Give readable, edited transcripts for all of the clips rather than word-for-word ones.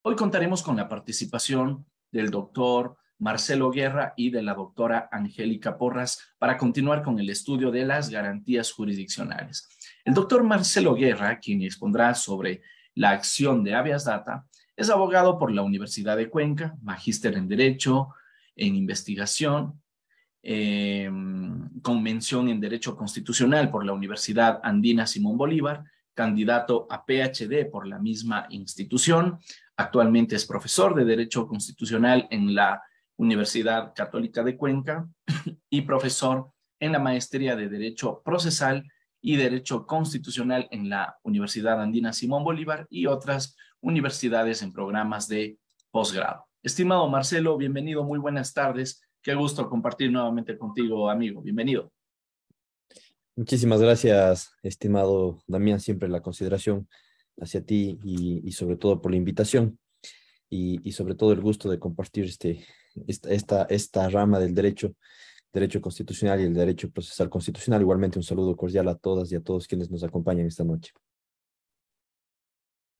Hoy contaremos con la participación del doctor Marcelo Guerra y de la doctora Angélica Porras para continuar con el estudio de las garantías jurisdiccionales. El doctor Marcelo Guerra, quien expondrá sobre la acción de habeas data, es abogado por la Universidad de Cuenca, magíster en Derecho, en Investigación, con mención en Derecho Constitucional por la Universidad Andina Simón Bolívar, candidato a PhD por la misma institución. Actualmente es profesor de Derecho Constitucional en la Universidad Católica de Cuenca y profesor en la Maestría de Derecho Procesal y Derecho Constitucional en la Universidad Andina Simón Bolívar y otras universidades en programas de posgrado. Estimado Marcelo, bienvenido, muy buenas tardes. Qué gusto compartir nuevamente contigo, amigo. Bienvenido. Muchísimas gracias, estimado Damián, siempre la consideración hacia ti y sobre todo por la invitación y sobre todo el gusto de compartir esta rama del derecho constitucional y el derecho procesal constitucional. Igualmente un saludo cordial a todas y a todos quienes nos acompañan esta noche.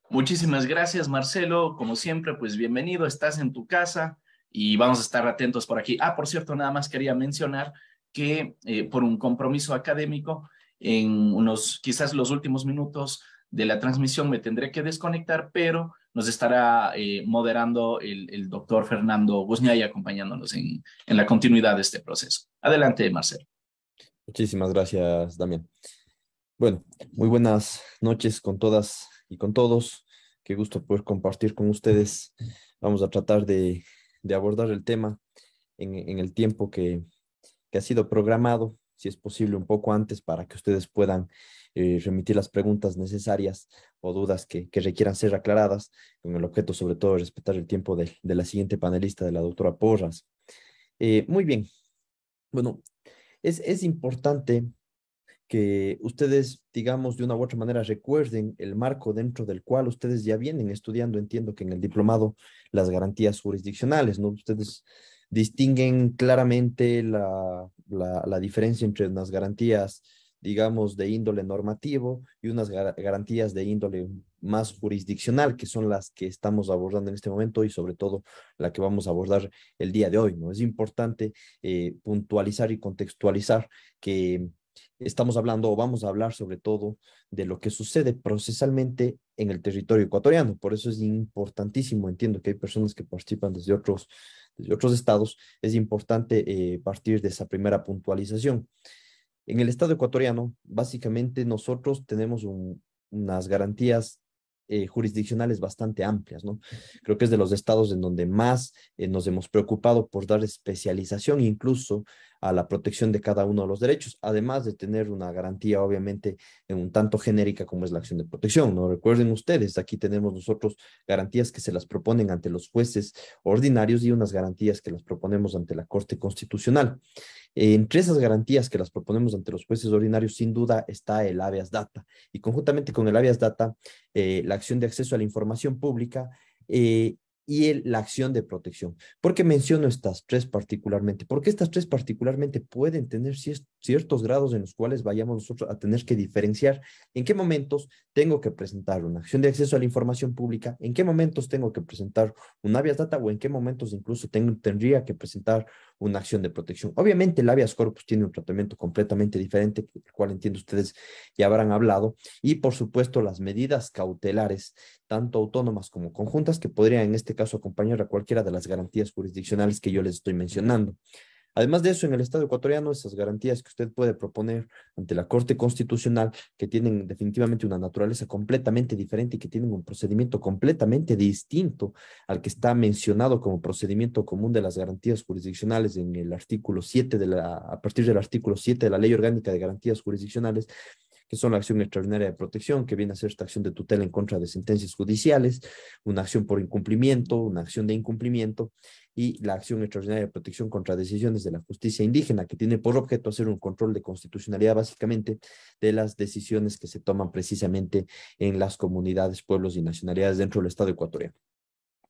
Muchísimas gracias, Marcelo. Como siempre, pues bienvenido, estás en tu casa y vamos a estar atentos por aquí. Por cierto, nada más quería mencionar que por un compromiso académico, en quizás los últimos minutos de la transmisión me tendré que desconectar, pero nos estará moderando el doctor Fernando Guzñay acompañándonos en la continuidad de este proceso. Adelante, Marcelo. Muchísimas gracias, Damián. Bueno, muy buenas noches con todas y con todos. Qué gusto poder compartir con ustedes. Vamos a tratar de abordar el tema en el tiempo que ha sido programado, si es posible un poco antes, para que ustedes puedan remitir las preguntas necesarias o dudas que requieran ser aclaradas, con el objeto sobre todo de respetar el tiempo de la siguiente panelista, de la doctora Porras. Muy bien. Bueno, es importante que ustedes, digamos, de una u otra manera recuerden el marco dentro del cual ustedes ya vienen estudiando. Entiendo que en el diplomado las garantías jurisdiccionales, ¿no? Ustedes distinguen claramente la diferencia entre unas garantías, digamos, de índole normativo y unas garantías de índole más jurisdiccional, que son las que estamos abordando en este momento y sobre todo la que vamos a abordar el día de hoy, ¿no? Es importante puntualizar y contextualizar que estamos hablando o vamos a hablar sobre todo de lo que sucede procesalmente en el territorio ecuatoriano. Por eso es importantísimo, entiendo que hay personas que participan desde otros estados, es importante partir de esa primera puntualización. En el estado ecuatoriano, básicamente nosotros tenemos unas garantías jurisdiccionales bastante amplias, ¿no? Creo que es de los estados en donde más nos hemos preocupado por dar especialización incluso a la protección de cada uno de los derechos, además de tener una garantía, obviamente, en un tanto genérica como es la acción de protección, ¿no? Recuerden ustedes, aquí tenemos nosotros garantías que se las proponen ante los jueces ordinarios y unas garantías que las proponemos ante la Corte Constitucional. Entre esas garantías que las proponemos ante los jueces ordinarios, sin duda está el habeas data, y conjuntamente con el habeas data, la acción de acceso a la información pública y la acción de protección. ¿Por qué menciono estas tres particularmente? Porque estas tres particularmente pueden tener ciertos grados en los cuales vayamos nosotros a tener que diferenciar en qué momentos tengo que presentar una acción de acceso a la información pública, en qué momentos tengo que presentar un habeas data o en qué momentos incluso tendría que presentar una acción de protección. Obviamente el habeas corpus tiene un tratamiento completamente diferente, del cual entiendo ustedes ya habrán hablado, y por supuesto las medidas cautelares, tanto autónomas como conjuntas, que podrían en este caso acompañar a cualquiera de las garantías jurisdiccionales que yo les estoy mencionando. Además de eso, en el Estado ecuatoriano, esas garantías que usted puede proponer ante la Corte Constitucional, que tienen definitivamente una naturaleza completamente diferente y que tienen un procedimiento completamente distinto al que está mencionado como procedimiento común de las garantías jurisdiccionales en el artículo 7 a partir del artículo 7 de la Ley Orgánica de Garantías Jurisdiccionales, que son la acción extraordinaria de protección, que viene a ser esta acción de tutela en contra de sentencias judiciales, una acción por incumplimiento, una acción de incumplimiento, y la acción extraordinaria de protección contra decisiones de la justicia indígena, que tiene por objeto hacer un control de constitucionalidad básicamente de las decisiones que se toman precisamente en las comunidades, pueblos y nacionalidades dentro del Estado ecuatoriano.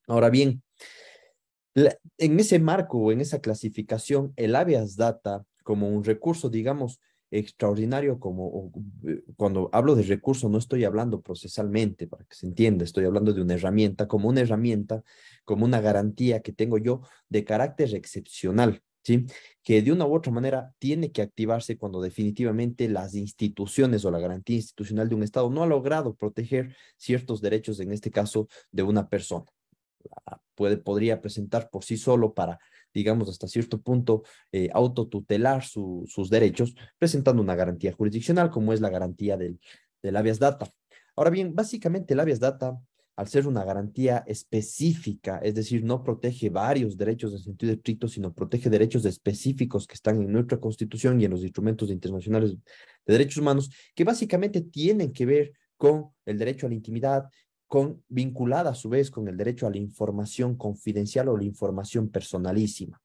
Ahora bien, en ese marco o en esa clasificación, el habeas data como un recurso, digamos, extraordinario cuando hablo de recurso no estoy hablando procesalmente, para que se entienda, estoy hablando de una herramienta, como una garantía que tengo yo de carácter excepcional, ¿sí? Que de una u otra manera tiene que activarse cuando definitivamente las instituciones o la garantía institucional de un Estado no ha logrado proteger ciertos derechos, en este caso, de una persona. Podría presentar por sí solo para, digamos, hasta cierto punto, autotutelar sus derechos, presentando una garantía jurisdiccional, como es la garantía del habeas data. Ahora bien, básicamente el habeas data, al ser una garantía específica, es decir, no protege varios derechos en sentido estricto, sino protege derechos específicos que están en nuestra Constitución y en los instrumentos internacionales de derechos humanos, que básicamente tienen que ver con el derecho a la intimidad, vinculada a su vez con el derecho a la información confidencial o la información personalísima.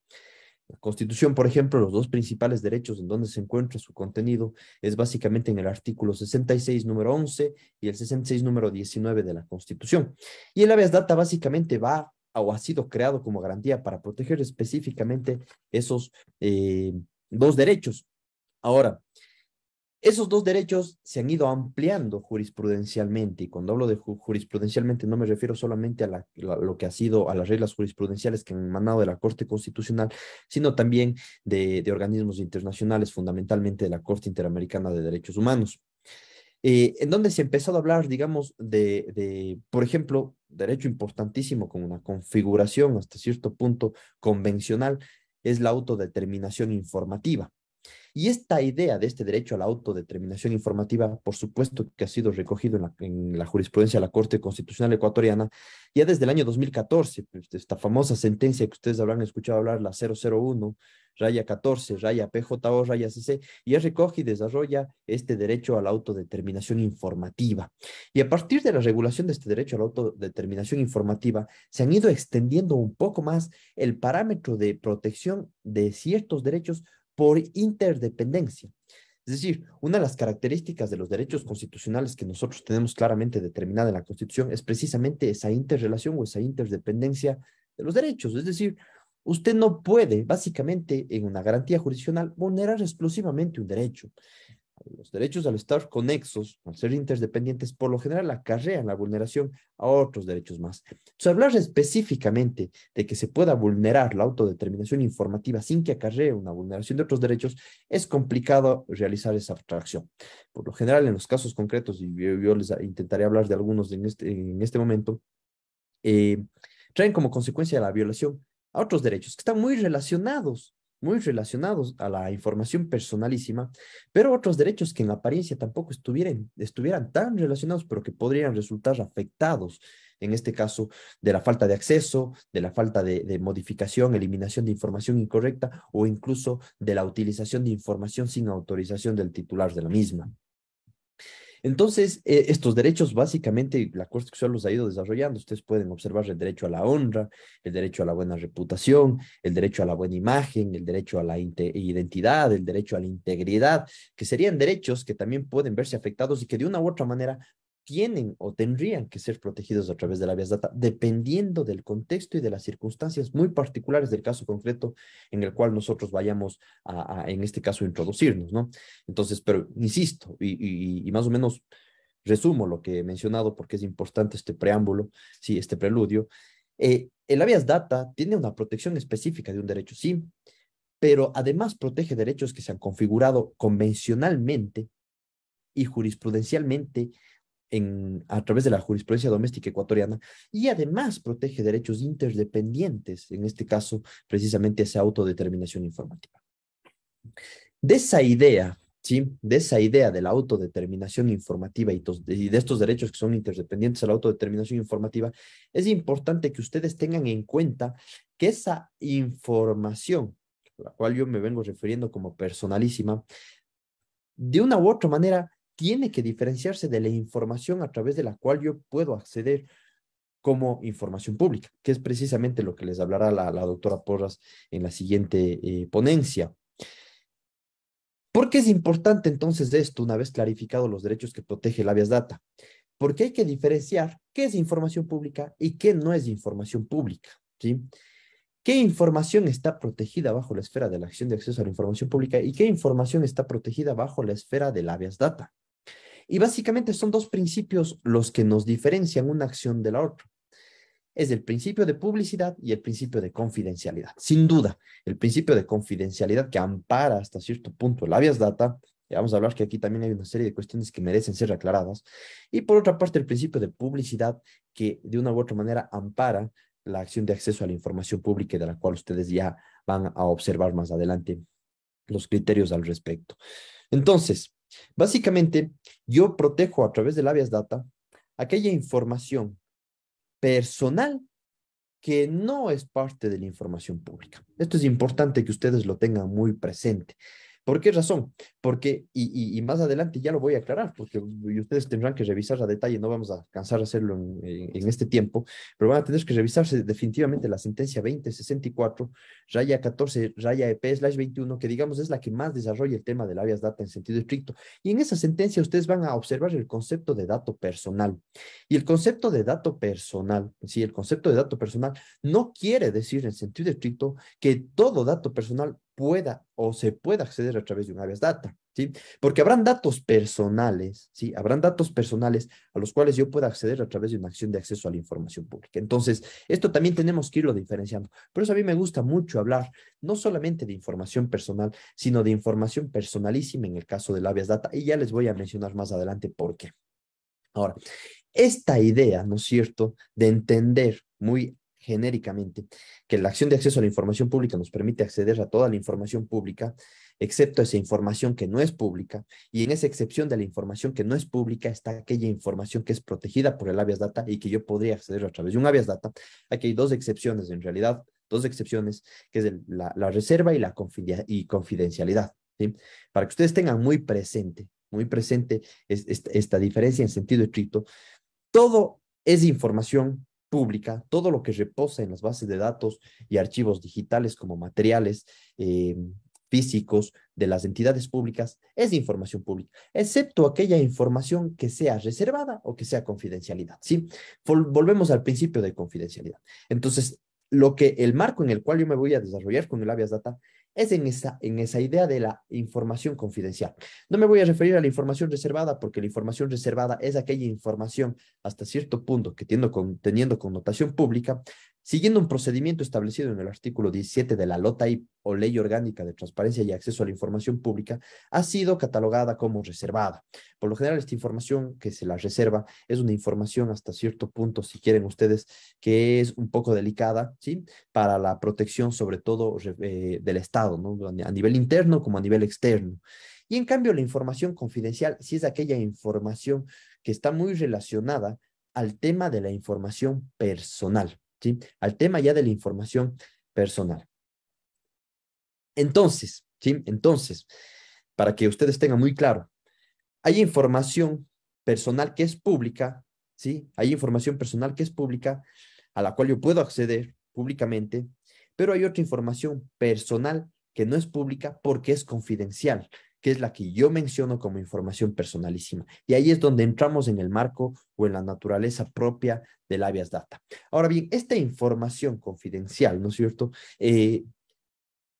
La Constitución, por ejemplo, los dos principales derechos en donde se encuentra su contenido es básicamente en el artículo 66, número 11 y el 66, número 19 de la Constitución. Y el habeas data básicamente va o ha sido creado como garantía para proteger específicamente esos dos derechos. Ahora, esos dos derechos se han ido ampliando jurisprudencialmente, y cuando hablo de jurisprudencialmente no me refiero solamente a lo que ha sido a las reglas jurisprudenciales que han emanado de la Corte Constitucional, sino también de organismos internacionales, fundamentalmente de la Corte Interamericana de Derechos Humanos, en donde se ha empezado a hablar, digamos, por ejemplo, derecho importantísimo con una configuración hasta cierto punto convencional, es la autodeterminación informativa. Y esta idea de este derecho a la autodeterminación informativa, por supuesto que ha sido recogido en la jurisprudencia de la Corte Constitucional Ecuatoriana, ya desde el año 2014, pues, esta famosa sentencia que ustedes habrán escuchado hablar, la 001, raya 14, raya PJO, raya CC, ya recoge y desarrolla este derecho a la autodeterminación informativa. Y a partir de la regulación de este derecho a la autodeterminación informativa, se han ido extendiendo un poco más el parámetro de protección de ciertos derechos por interdependencia. Es decir, una de las características de los derechos constitucionales que nosotros tenemos claramente determinada en la Constitución es precisamente esa interrelación o esa interdependencia de los derechos. Es decir, usted no puede, básicamente, en una garantía jurisdiccional, vulnerar exclusivamente un derecho. Los derechos, al estar conexos, al ser interdependientes, por lo general acarrean la vulneración a otros derechos más. Entonces, hablar específicamente de que se pueda vulnerar la autodeterminación informativa sin que acarree una vulneración de otros derechos, es complicado realizar esa abstracción. Por lo general, en los casos concretos, y yo les intentaré hablar de algunos en este momento, traen como consecuencia la violación a otros derechos que están muy relacionados a la información personalísima, pero otros derechos que en apariencia tampoco estuvieran tan relacionados, pero que podrían resultar afectados, en este caso, de la falta de acceso, de la falta de modificación, eliminación de información incorrecta o incluso de la utilización de información sin autorización del titular de la misma. Entonces, estos derechos básicamente la Constitución los ha ido desarrollando. Ustedes pueden observar el derecho a la honra, el derecho a la buena reputación, el derecho a la buena imagen, el derecho a la identidad, el derecho a la integridad, que serían derechos que también pueden verse afectados y que de una u otra manera tienen o tendrían que ser protegidos a través de la habeas data, dependiendo del contexto y de las circunstancias muy particulares del caso concreto en el cual nosotros vayamos en este caso, introducirnos, ¿no? Entonces, pero insisto, y más o menos resumo lo que he mencionado porque es importante este preámbulo, sí, este preludio. El habeas data tiene una protección específica de un derecho, sí, pero además protege derechos que se han configurado convencionalmente y jurisprudencialmente a través de la jurisprudencia doméstica ecuatoriana, y además protege derechos interdependientes, en este caso precisamente esa autodeterminación informativa. De esa idea, ¿sí? De esa idea de la autodeterminación informativa y de estos derechos que son interdependientes a la autodeterminación informativa, es importante que ustedes tengan en cuenta que esa información, a la cual yo me vengo refiriendo como personalísima, de una u otra manera tiene que diferenciarse de la información a través de la cual yo puedo acceder como información pública, que es precisamente lo que les hablará la doctora Porras en la siguiente ponencia. ¿Por qué es importante entonces esto, una vez clarificados los derechos que protege el habeas data? Porque hay que diferenciar qué es información pública y qué no es información pública, ¿sí? ¿Qué información está protegida bajo la esfera de la acción de acceso a la información pública y qué información está protegida bajo la esfera del habeas data? Y básicamente son dos principios los que nos diferencian una acción de la otra. Es el principio de publicidad y el principio de confidencialidad. Sin duda, el principio de confidencialidad que ampara hasta cierto punto el habeas data, ya vamos a hablar que aquí también hay una serie de cuestiones que merecen ser aclaradas, y por otra parte el principio de publicidad que de una u otra manera ampara la acción de acceso a la información pública y de la cual ustedes ya van a observar más adelante los criterios al respecto. Entonces, básicamente, yo protejo a través del habeas data aquella información personal que no es parte de la información pública. Esto es importante que ustedes lo tengan muy presente. ¿Por qué razón? Porque, y más adelante ya lo voy a aclarar, porque y ustedes tendrán que revisar a detalle, no vamos a alcanzar a hacerlo en este tiempo, pero van a tener que revisarse definitivamente la sentencia 2064, raya 14, raya EP/21, que digamos es la que más desarrolla el tema del habeas data en sentido estricto. Y en esa sentencia ustedes van a observar el concepto de dato personal. Y el concepto de dato personal, sí, el concepto de dato personal no quiere decir en sentido estricto que todo dato personal pueda o se pueda acceder a través de un habeas data, ¿sí? Porque habrán datos personales, ¿sí? Habrán datos personales a los cuales yo pueda acceder a través de una acción de acceso a la información pública. Entonces, esto también tenemos que irlo diferenciando. Por eso a mí me gusta mucho hablar no solamente de información personal, sino de información personalísima en el caso del habeas data, y ya les voy a mencionar más adelante por qué. Ahora, esta idea, ¿no es cierto?, de entender muy genéricamente que la acción de acceso a la información pública nos permite acceder a toda la información pública, excepto esa información que no es pública, y en esa excepción de la información que no es pública está aquella información que es protegida por el habeas data y que yo podría acceder a través de un habeas data. Aquí hay dos excepciones, en realidad, dos excepciones, que es la reserva y la confidencialidad, ¿sí? Para que ustedes tengan muy presente esta diferencia en sentido estricto. Todo es información pública, todo lo que reposa en las bases de datos y archivos digitales como materiales físicos de las entidades públicas es información pública, excepto aquella información que sea reservada o que sea confidencialidad, ¿sí? Volvemos al principio de confidencialidad. Entonces, el marco en el cual yo me voy a desarrollar con el habeas data es en esa idea de la información confidencial. No me voy a referir a la información reservada porque la información reservada es aquella información hasta cierto punto que teniendo connotación pública, siguiendo un procedimiento establecido en el artículo 17 de la LOTAI o Ley Orgánica de Transparencia y Acceso a la Información Pública, ha sido catalogada como reservada. Por lo general, esta información que se la reserva es una información hasta cierto punto, si quieren ustedes, que es un poco delicada, ¿sí? Para la protección, sobre todo, del Estado, ¿no? A nivel interno como a nivel externo. Y en cambio, la información confidencial sí es aquella información que está muy relacionada al tema de la información personal, ¿sí? Al tema ya de la información personal. Entonces, ¿sí? Entonces, para que ustedes tengan muy claro, hay información personal que es pública, ¿sí? Hay información personal que es pública a la cual yo puedo acceder públicamente, pero hay otra información personal que no es pública porque es confidencial, que es la que yo menciono como información personalísima. Y ahí es donde entramos en el marco o en la naturaleza propia del habeas data. Ahora bien, esta información confidencial, ¿no es cierto?,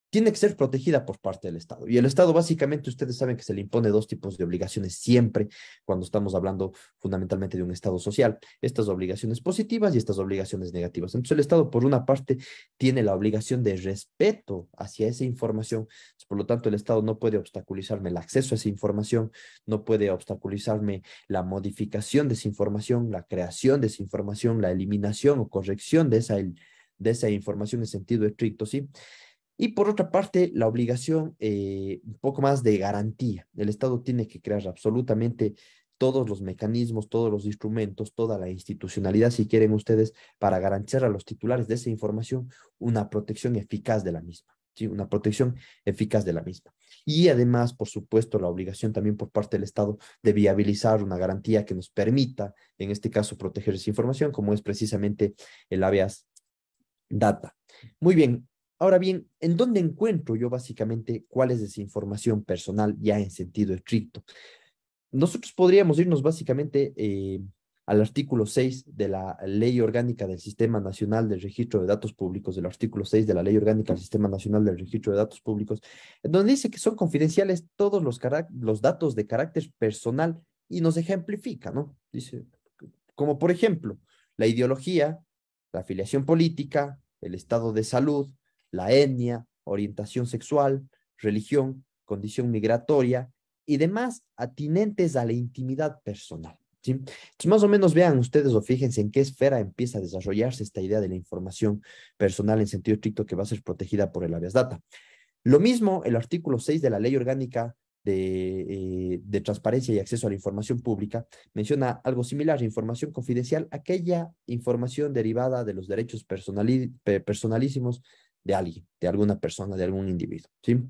tiene que ser protegida por parte del Estado. Y el Estado, básicamente, ustedes saben que se le impone dos tipos de obligaciones siempre cuando estamos hablando fundamentalmente de un Estado social. Estas obligaciones positivas y estas obligaciones negativas. Entonces, el Estado, por una parte, tiene la obligación de respeto hacia esa información. Por lo tanto, el Estado no puede obstaculizarme el acceso a esa información, no puede obstaculizarme la modificación de esa información, la creación de esa información, la eliminación o corrección de esa información en sentido estricto, ¿sí? Y por otra parte, la obligación, un poco más de garantía. El Estado tiene que crear absolutamente todos los mecanismos, todos los instrumentos, toda la institucionalidad, si quieren ustedes, para garantizar a los titulares de esa información una protección eficaz de la misma, ¿sí? Una protección eficaz de la misma. Y además, por supuesto, la obligación también por parte del Estado de viabilizar una garantía que nos permita, en este caso, proteger esa información, como es precisamente el habeas data. Muy bien. Ahora bien, ¿en dónde encuentro yo básicamente cuál es esa información personal ya en sentido estricto? Nosotros podríamos irnos básicamente al artículo 6 de la Ley Orgánica del Sistema Nacional del Registro de Datos Públicos, del artículo 6 de la Ley Orgánica del Sistema Nacional del Registro de Datos Públicos, en donde dice que son confidenciales todos los datos de carácter personal y nos ejemplifica, ¿no? Dice, como por ejemplo, la ideología, la afiliación política, el estado de salud, la etnia, orientación sexual, religión, condición migratoria y demás atinentes a la intimidad personal. ¿Sí? Entonces, más o menos vean ustedes o fíjense en qué esfera empieza a desarrollarse esta idea de la información personal en sentido estricto que va a ser protegida por el habeas data. Lo mismo el artículo 6 de la Ley Orgánica de Transparencia y Acceso a la Información Pública menciona algo similar, información confidencial, aquella información derivada de los derechos personalísimos de alguien, de alguna persona, de algún individuo. ¿Sí?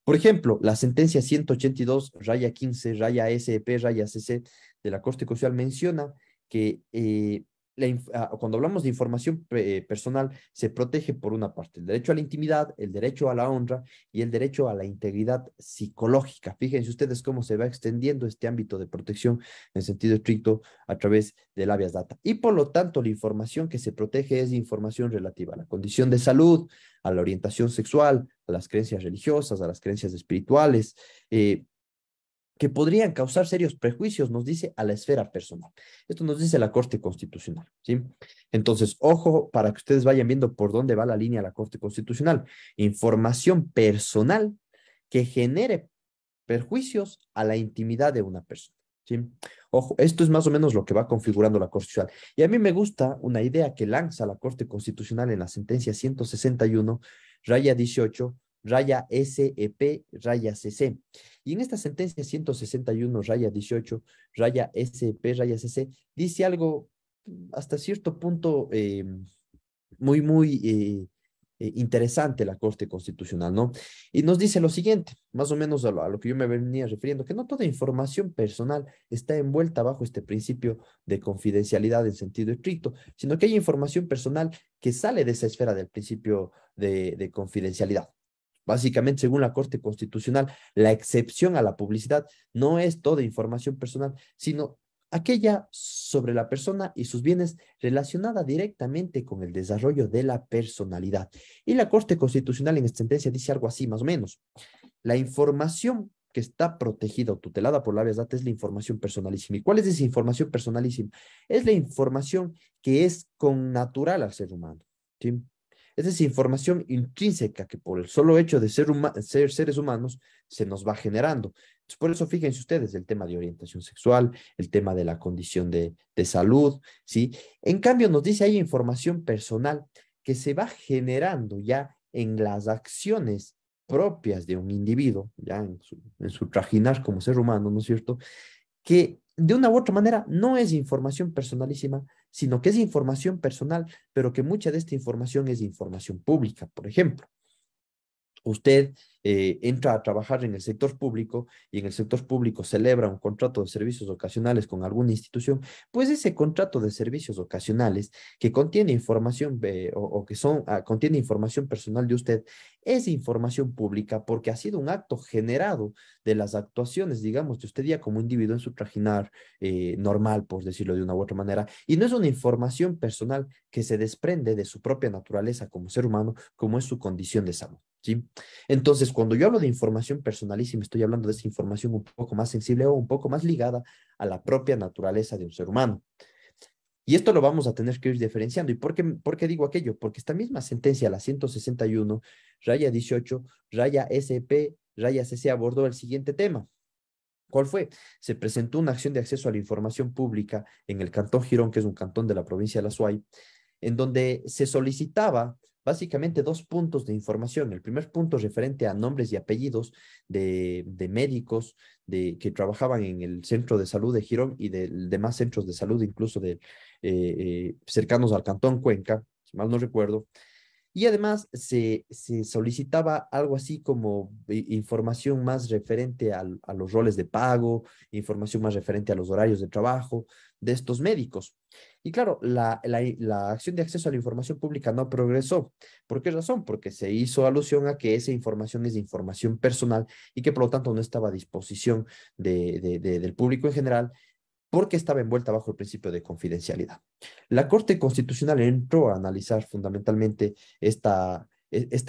Por ejemplo, la sentencia 182, raya 15, raya SEP, raya CC de la Corte Constitucional menciona que cuando hablamos de información personal, se protege por una parte el derecho a la intimidad, el derecho a la honra y el derecho a la integridad psicológica. Fíjense ustedes cómo se va extendiendo este ámbito de protección en sentido estricto a través del habeas data. Y por lo tanto, la información que se protege es información relativa a la condición de salud, a la orientación sexual, a las creencias religiosas, a las creencias espirituales, que podrían causar serios prejuicios, nos dice, a la esfera personal. Esto nos dice la Corte Constitucional, ¿sí? Entonces, ojo para que ustedes vayan viendo por dónde va la línea de la Corte Constitucional. Información personal que genere perjuicios a la intimidad de una persona, ¿sí? Ojo, esto es más o menos lo que va configurando la Corte Constitucional. Y a mí me gusta una idea que lanza la Corte Constitucional en la sentencia 161, raya 18, raya SEP, raya CC. Y en esta sentencia 161, raya 18, raya SEP, raya CC, dice algo hasta cierto punto muy interesante la Corte Constitucional, ¿no? Y nos dice lo siguiente, más o menos a lo que yo me venía refiriendo, que no toda información personal está envuelta bajo este principio de confidencialidad en sentido estricto, sino que hay información personal que sale de esa esfera del principio de confidencialidad. Básicamente, según la Corte Constitucional, la excepción a la publicidad no es toda información personal, sino aquella sobre la persona y sus bienes relacionada directamente con el desarrollo de la personalidad. Y la Corte Constitucional en esta sentencia dice algo así, más o menos. La información que está protegida o tutelada por la habeas data es la información personalísima. ¿Y cuál es esa información personalísima? Es la información que es connatural al ser humano, ¿sí? Es esa información intrínseca que por el solo hecho de ser seres humanos se nos va generando. Entonces, por eso fíjense ustedes el tema de orientación sexual, el tema de la condición de salud, ¿sí? En cambio, nos dice hay información personal que se va generando ya en las acciones propias de un individuo, ya en su trajinar como ser humano, ¿no es cierto? Que de una u otra manera no es información personalísima, sino que es información personal, pero que mucha de esta información es información pública. Por ejemplo, usted entra a trabajar en el sector público y en el sector público celebra un contrato de servicios ocasionales con alguna institución, pues ese contrato de servicios ocasionales que contiene información o que contiene información personal de usted es información pública porque ha sido un acto generado de las actuaciones, digamos, de usted ya como individuo en su trajinar normal, por decirlo de una u otra manera, y no es una información personal que se desprende de su propia naturaleza como ser humano, como es su condición de salud. ¿Sí? Entonces, cuando yo hablo de información personalísima, estoy hablando de esa información un poco más sensible o un poco más ligada a la propia naturaleza de un ser humano. Y esto lo vamos a tener que ir diferenciando. ¿Y por qué digo aquello? Porque esta misma sentencia, la 161, raya 18, raya SP, raya CC, abordó el siguiente tema. ¿Cuál fue? Se presentó una acción de acceso a la información pública en el Cantón Girón, que es un cantón de la provincia de La Suay, en donde se solicitaba básicamente dos puntos de información. El primer punto referente a nombres y apellidos de médicos que trabajaban en el centro de salud de Girón y de demás centros de salud, incluso cercanos al Cantón Cuenca, si mal no recuerdo. Y además se solicitaba algo así como información más referente a los roles de pago, información más referente a los horarios de trabajo de estos médicos. Y claro, la acción de acceso a la información pública no progresó. ¿Por qué razón? Porque se hizo alusión a que esa información es de información personal y que por lo tanto no estaba a disposición del público en general, porque estaba envuelta bajo el principio de confidencialidad. La Corte Constitucional entró a analizar fundamentalmente esta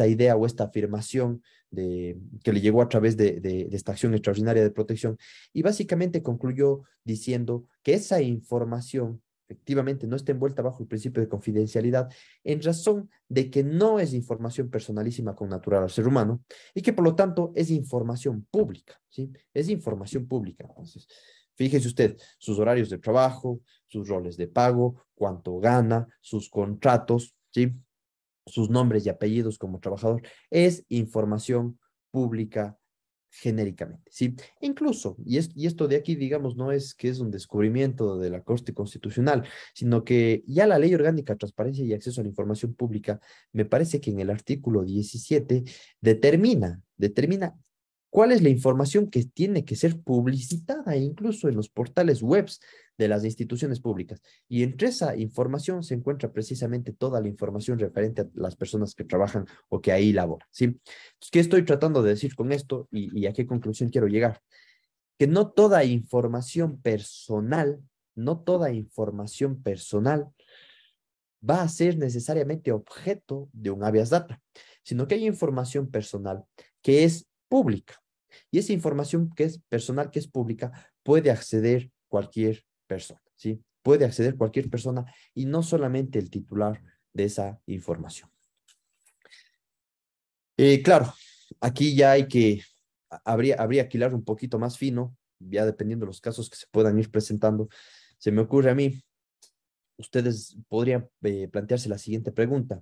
idea o esta afirmación que le llegó a través de esta acción extraordinaria de protección y básicamente concluyó diciendo que esa información efectivamente no está envuelta bajo el principio de confidencialidad en razón de que no es información personalísima con natural al ser humano y que por lo tanto es información pública, ¿sí? Es información pública. Entonces, fíjese usted, sus horarios de trabajo, sus roles de pago, cuánto gana, sus contratos, ¿sí? Sus nombres y apellidos como trabajador, es información pública genéricamente, ¿sí? Incluso, y esto de aquí, digamos, no es que es un descubrimiento de la Corte Constitucional, sino que ya la Ley Orgánica de Transparencia y Acceso a la Información Pública, me parece que en el artículo 17 determina cuál es la información que tiene que ser publicitada incluso en los portales webs de las instituciones públicas. Y entre esa información se encuentra precisamente toda la información referente a las personas que trabajan o que ahí laboran, ¿sí? Entonces, ¿qué estoy tratando de decir con esto y a qué conclusión quiero llegar? Que no toda información personal, no toda información personal va a ser necesariamente objeto de un habeas data, sino que hay información personal que es pública. Y esa información que es personal, que es pública, puede acceder cualquier persona, ¿sí? Puede acceder cualquier persona y no solamente el titular de esa información. Claro, aquí ya habría que hilar un poquito más fino, ya dependiendo de los casos que se puedan ir presentando. Se me ocurre a mí, ustedes podrían plantearse la siguiente pregunta.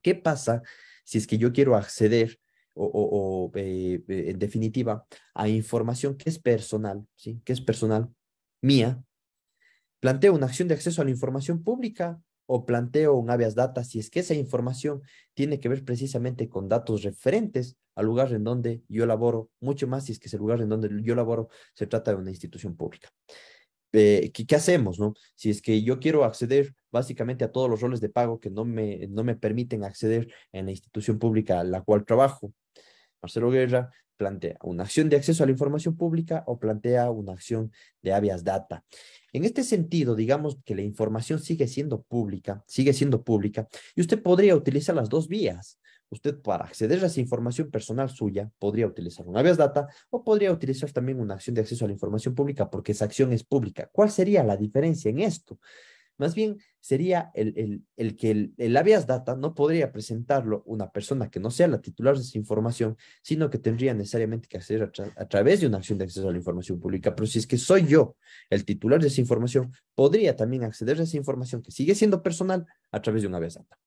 ¿Qué pasa si es que yo quiero acceder en definitiva, a información que es personal, ¿sí? Que es personal mía? ¿Planteo una acción de acceso a la información pública o planteo un habeas data si es que esa información tiene que ver precisamente con datos referentes al lugar en donde yo laboro, mucho más si es que ese lugar en donde yo laboro se trata de una institución pública? ¿Qué hacemos, no? Si es que yo quiero acceder básicamente a todos los roles de pago que no me permiten acceder en la institución pública a la cual trabajo, Marcelo Guerra plantea una acción de acceso a la información pública o plantea una acción de habeas data. En este sentido, digamos que la información sigue siendo pública, y usted podría utilizar las dos vías. Usted, para acceder a esa información personal suya, podría utilizar un habeas data o podría utilizar también una acción de acceso a la información pública porque esa acción es pública. ¿Cuál sería la diferencia en esto? Más bien sería que el habeas data no podría presentarlo una persona que no sea la titular de esa información, sino que tendría necesariamente que acceder a través de una acción de acceso a la información pública. Pero si es que soy yo el titular de esa información, podría también acceder a esa información que sigue siendo personal a través de un habeas data.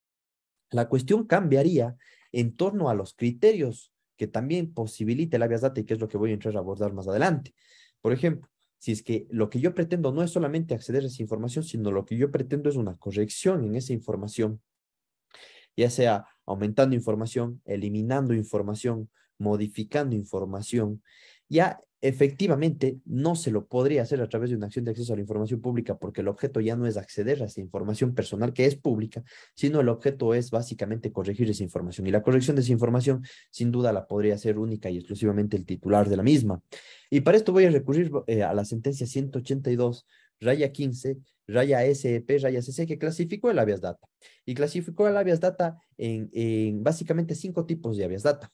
La cuestión cambiaría en torno a los criterios que también posibilita el habeas data y que es lo que voy a entrar a abordar más adelante. Por ejemplo, si es que lo que yo pretendo no es solamente acceder a esa información, sino lo que yo pretendo es una corrección en esa información, ya sea aumentando información, eliminando información, modificando información, ya efectivamente no se lo podría hacer a través de una acción de acceso a la información pública porque el objeto ya no es acceder a esa información personal que es pública, sino el objeto es básicamente corregir esa información. Y la corrección de esa información sin duda la podría hacer única y exclusivamente el titular de la misma. Y para esto voy a recurrir a la sentencia 182, raya 15, raya SEP, raya CC, que clasificó el habeas data. Y clasificó el habeas data en básicamente 5 tipos de habeas data.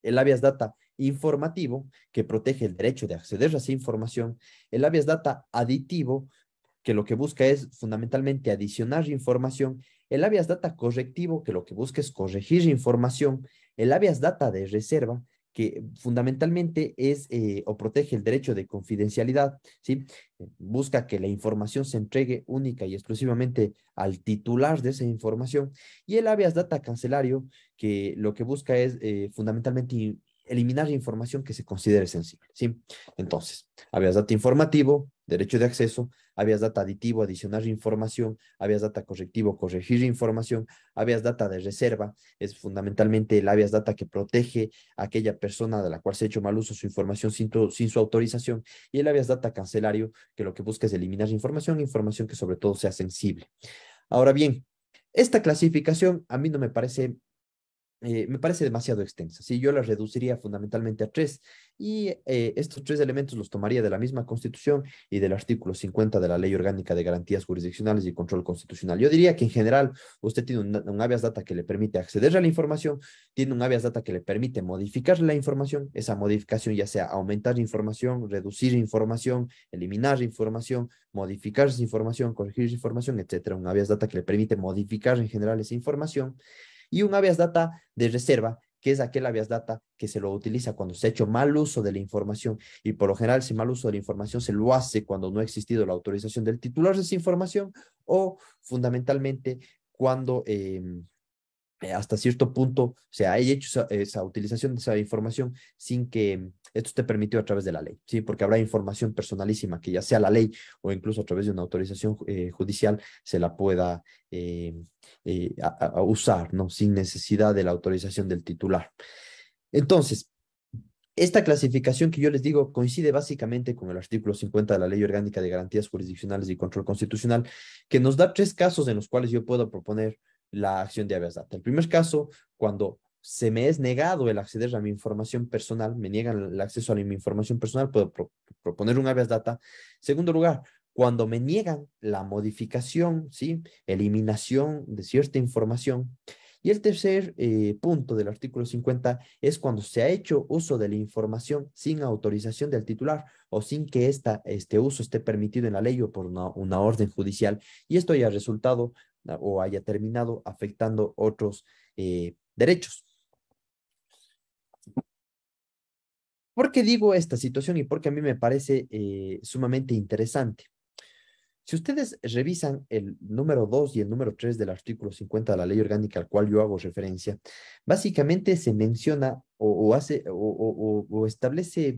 El habeas data informativo, que protege el derecho de acceder a esa información. El habeas data aditivo, que lo que busca es fundamentalmente adicionar información. El habeas data correctivo, que lo que busca es corregir información. El habeas data de reserva, que fundamentalmente es o protege el derecho de confidencialidad, ¿sí? Busca que la información se entregue única y exclusivamente al titular de esa información. Y el habeas data cancelario, que lo que busca es fundamentalmente eliminar información que se considere sensible, ¿sí? Entonces, habeas data informativo, derecho de acceso; habeas data aditivo, adicionar información; habeas data correctivo, corregir información; habeas data de reserva, es fundamentalmente el habeas data que protege a aquella persona de la cual se ha hecho mal uso su información sin su autorización; y el habeas data cancelario, que lo que busca es eliminar información que sobre todo sea sensible. Ahora bien, esta clasificación a mí no me parece me parece demasiado extensa. Sí, yo la reduciría fundamentalmente a tres y estos tres elementos los tomaría de la misma Constitución y del artículo 50 de la Ley Orgánica de Garantías Jurisdiccionales y Control Constitucional. Yo diría que en general usted tiene un habeas data que le permite acceder a la información, tiene un habeas data que le permite modificar la información, esa modificación ya sea aumentar información, reducir información, eliminar información, modificar esa información, corregir esa información, etcétera. Un habeas data que le permite modificar en general esa información y un habeas data de reserva, que es aquel habeas data que se lo utiliza cuando se ha hecho mal uso de la información y por lo general ese mal uso de la información se lo hace cuando no ha existido la autorización del titular de esa información o fundamentalmente cuando hasta cierto punto se ha hecho esa utilización de esa información sin que esto esté permitido a través de la ley, ¿sí? Porque habrá información personalísima que ya sea la ley o incluso a través de una autorización judicial se la pueda a usar, ¿no? Sin necesidad de la autorización del titular. Entonces, esta clasificación que yo les digo coincide básicamente con el artículo 50 de la Ley Orgánica de Garantías Jurisdiccionales y Control Constitucional, que nos da tres casos en los cuales yo puedo proponer la acción de habeas data. El primer caso, cuando se me es negado el acceder a mi información personal, me niegan el acceso a mi información personal, puedo proponer un habeas data. Segundo lugar, cuando me niegan la modificación, ¿sí? Eliminación de cierta información. Y el tercer punto del artículo 50 es cuando se ha hecho uso de la información sin autorización del titular o sin que este uso esté permitido en la ley o por una orden judicial y esto haya resultado o haya terminado afectando otros derechos. ¿Por qué digo esta situación y por qué a mí me parece sumamente interesante? Si ustedes revisan el número 2 y el número 3 del artículo 50 de la ley orgánica al cual yo hago referencia, básicamente se menciona o establece,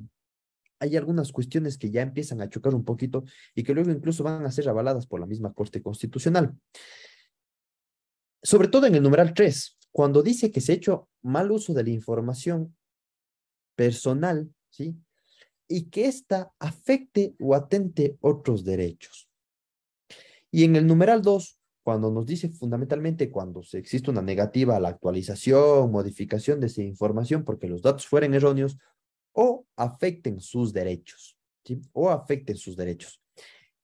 hay algunas cuestiones que ya empiezan a chocar un poquito y que luego incluso van a ser avaladas por la misma Corte Constitucional. Sobre todo en el numeral 3, cuando dice que se ha hecho mal uso de la información personal, ¿sí? Y que ésta afecte o atente otros derechos. Y en el numeral 2, cuando nos dice fundamentalmente cuando se existe una negativa a la actualización, modificación de esa información porque los datos fueran erróneos o afecten sus derechos, ¿sí? O afecten sus derechos.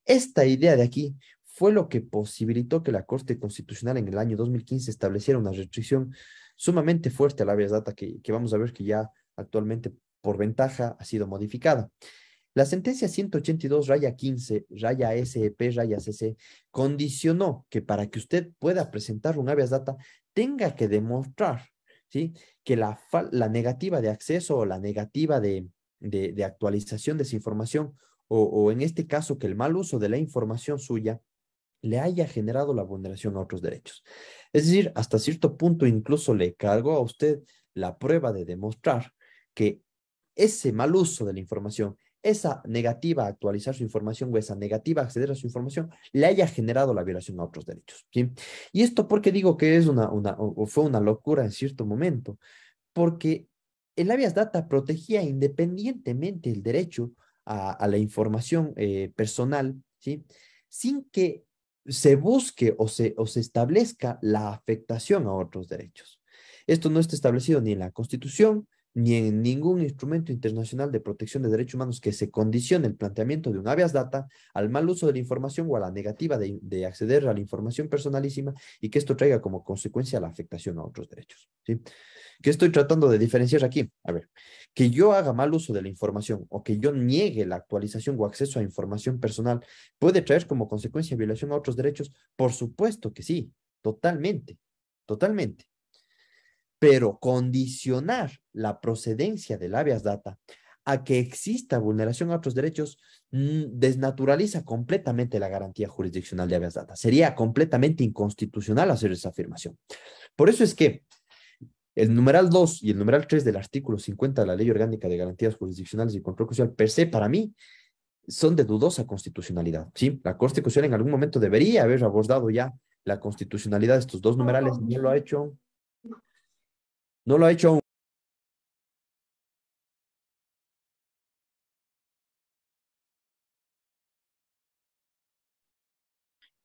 Esta idea de aquí fue lo que posibilitó que la Corte Constitucional en el año 2015 estableciera una restricción sumamente fuerte a la habeas data que vamos a ver que ya actualmente por ventaja ha sido modificada. La sentencia 182 raya 15 raya SEP raya CC condicionó que para que usted pueda presentar un habeas data tenga que demostrar, ¿sí? Que la negativa de acceso o la negativa de actualización de esa información o en este caso que el mal uso de la información suya le haya generado la vulneración a otros derechos. Es decir, hasta cierto punto incluso le cargó a usted la prueba de demostrar que ese mal uso de la información, esa negativa a actualizar su información o esa negativa a acceder a su información, le haya generado la violación a otros derechos. ¿Sí? Y esto porque digo que es o fue una locura en cierto momento, porque el habeas data protegía independientemente el derecho a la información personal, ¿sí? Sin que se busque o se establezca la afectación a otros derechos. Esto no está establecido ni en la Constitución, ni en ningún instrumento internacional de protección de derechos humanos que se condicione el planteamiento de un habeas data al mal uso de la información o a la negativa de acceder a la información personalísima y que esto traiga como consecuencia la afectación a otros derechos. ¿Sí? ¿Qué estoy tratando de diferenciar aquí? A ver, que yo haga mal uso de la información o que yo niegue la actualización o acceso a información personal puede traer como consecuencia violación a otros derechos. Por supuesto que sí, totalmente, totalmente. Pero condicionar la procedencia del habeas data a que exista vulneración a otros derechos desnaturaliza completamente la garantía jurisdiccional de habeas data. Sería completamente inconstitucional hacer esa afirmación. Por eso es que el numeral 2 y el numeral 3 del artículo 50 de la Ley Orgánica de Garantías Jurisdiccionales y Control Constitucional, per se, para mí, son de dudosa constitucionalidad. ¿Sí? La Corte Constitucional en algún momento debería haber abordado ya la constitucionalidad de estos dos numerales. No lo ha hecho. No lo ha hecho aún.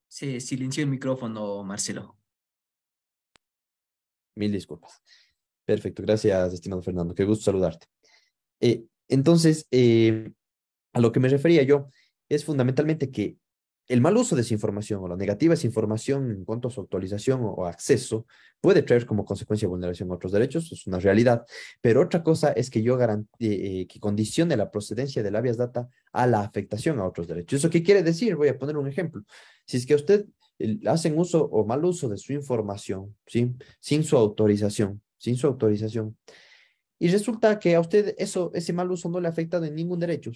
Se silenció el micrófono, Marcelo. Mil disculpas. Perfecto, gracias, estimado Fernando. Qué gusto saludarte. Entonces, a lo que me refería yo es fundamentalmente que el mal uso de esa información o la negativa de esa información en cuanto a su actualización o acceso puede traer como consecuencia vulneración a otros derechos, es una realidad, pero otra cosa es que que condicione la procedencia del habeas data a la afectación a otros derechos. ¿Eso qué quiere decir? Voy a poner un ejemplo. Si es que usted hacen uso o mal uso de su información, ¿sí? Sin su autorización, y resulta que a usted ese mal uso no le ha afectado en ningún derecho,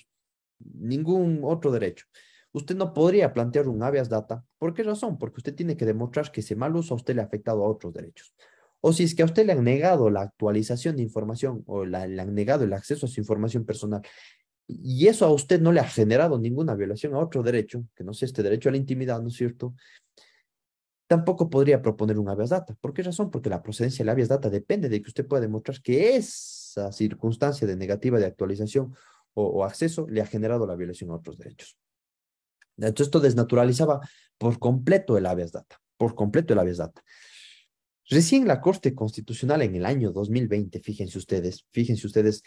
ningún otro derecho. Usted no podría plantear un habeas data. ¿Por qué razón? Porque usted tiene que demostrar que ese mal uso a usted le ha afectado a otros derechos. O si es que a usted le han negado la actualización de información o le han negado el acceso a su información personal y eso a usted no le ha generado ninguna violación a otro derecho, que no sea este derecho a la intimidad, ¿no es cierto? Tampoco podría proponer un habeas data. ¿Por qué razón? Porque la procedencia del habeas data depende de que usted pueda demostrar que esa circunstancia de negativa de actualización o acceso le ha generado la violación a otros derechos. Entonces, esto desnaturalizaba por completo el habeas data, por completo el habeas data. Recién la Corte Constitucional en el año 2020, fíjense ustedes,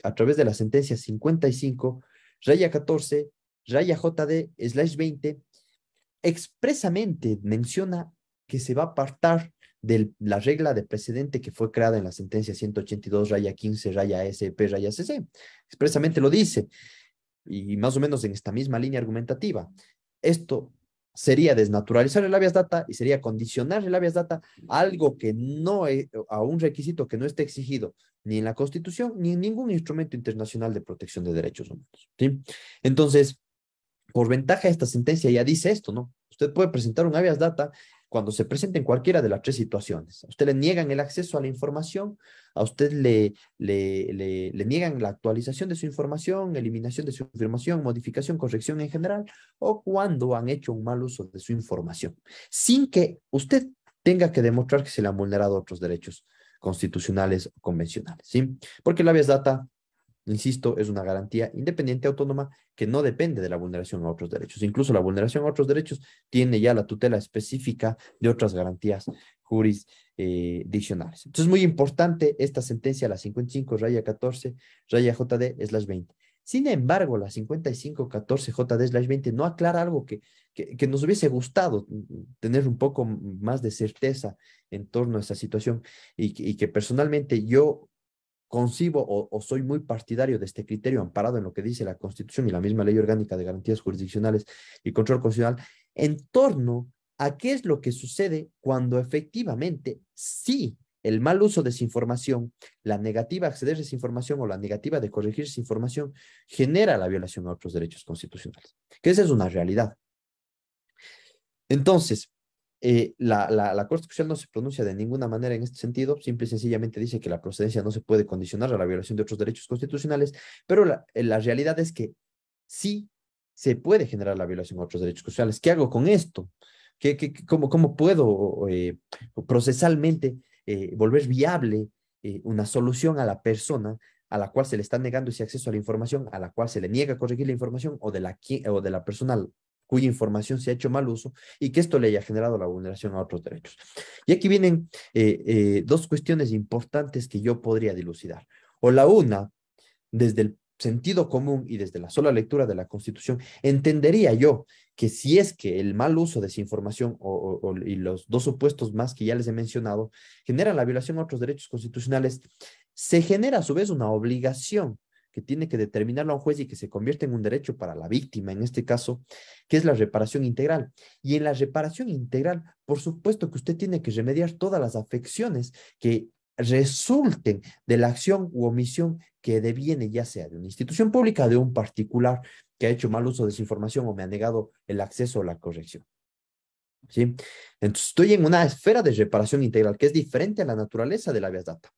a través de la sentencia 55, raya 14, raya JD/20, expresamente menciona que se va a apartar de la regla de precedente que fue creada en la sentencia 182, raya 15, raya SP, raya CC. Expresamente lo dice, y más o menos en esta misma línea argumentativa. Esto sería desnaturalizar el habeas data y sería condicionar el habeas data a algo que no es, a un requisito que no esté exigido ni en la Constitución ni en ningún instrumento internacional de protección de derechos humanos. ¿Sí? Entonces, por ventaja, esta sentencia ya dice esto, ¿no? Usted puede presentar un habeas data cuando se presente en cualquiera de las tres situaciones. A usted le niegan el acceso a la información, a usted le niegan la actualización de su información, eliminación de su información, modificación, corrección en general, o cuando han hecho un mal uso de su información, sin que usted tenga que demostrar que se le han vulnerado otros derechos constitucionales o convencionales, ¿sí? Porque el habeas data, insisto, es una garantía independiente autónoma que no depende de la vulneración a otros derechos. Incluso la vulneración a otros derechos tiene ya la tutela específica de otras garantías jurisdiccionales. Entonces es muy importante esta sentencia, la 55 raya 14 raya JD/20. Sin embargo, la 55 14 JD/20 no aclara algo que nos hubiese gustado tener un poco más de certeza en torno a esta situación y que personalmente yo concibo o soy muy partidario de este criterio amparado en lo que dice la Constitución y la misma Ley Orgánica de Garantías Jurisdiccionales y Control Constitucional en torno a qué es lo que sucede cuando efectivamente sí el mal uso de esa información, la negativa a acceder a esa información o la negativa de corregir esa información genera la violación a otros derechos constitucionales, que esa es una realidad. Entonces, la Corte Constitucional no se pronuncia de ninguna manera en este sentido, simple y sencillamente dice que la procedencia no se puede condicionar a la violación de otros derechos constitucionales, pero la realidad es que sí se puede generar la violación a otros derechos constitucionales. ¿Qué hago con esto? ¿Cómo puedo procesalmente volver viable una solución a la persona a la cual se le está negando ese acceso a la información, a la cual se le niega corregir la información o de la persona cuya información se ha hecho mal uso y que esto le haya generado la vulneración a otros derechos? Y aquí vienen dos cuestiones importantes que yo podría dilucidar. O la una, desde el sentido común y desde la sola lectura de la Constitución, entendería yo que si es que el mal uso de esa información y los dos supuestos más que ya les he mencionado generan la violación a otros derechos constitucionales, se genera a su vez una obligación que tiene que determinarlo a un juez y que se convierte en un derecho para la víctima, en este caso, que es la reparación integral. Y en la reparación integral, por supuesto que usted tiene que remediar todas las afecciones que resulten de la acción u omisión que deviene ya sea de una institución pública o de un particular que ha hecho mal uso de esa información o me ha negado el acceso o la corrección. ¿Sí? Entonces estoy en una esfera de reparación integral que es diferente a la naturaleza del habeas data.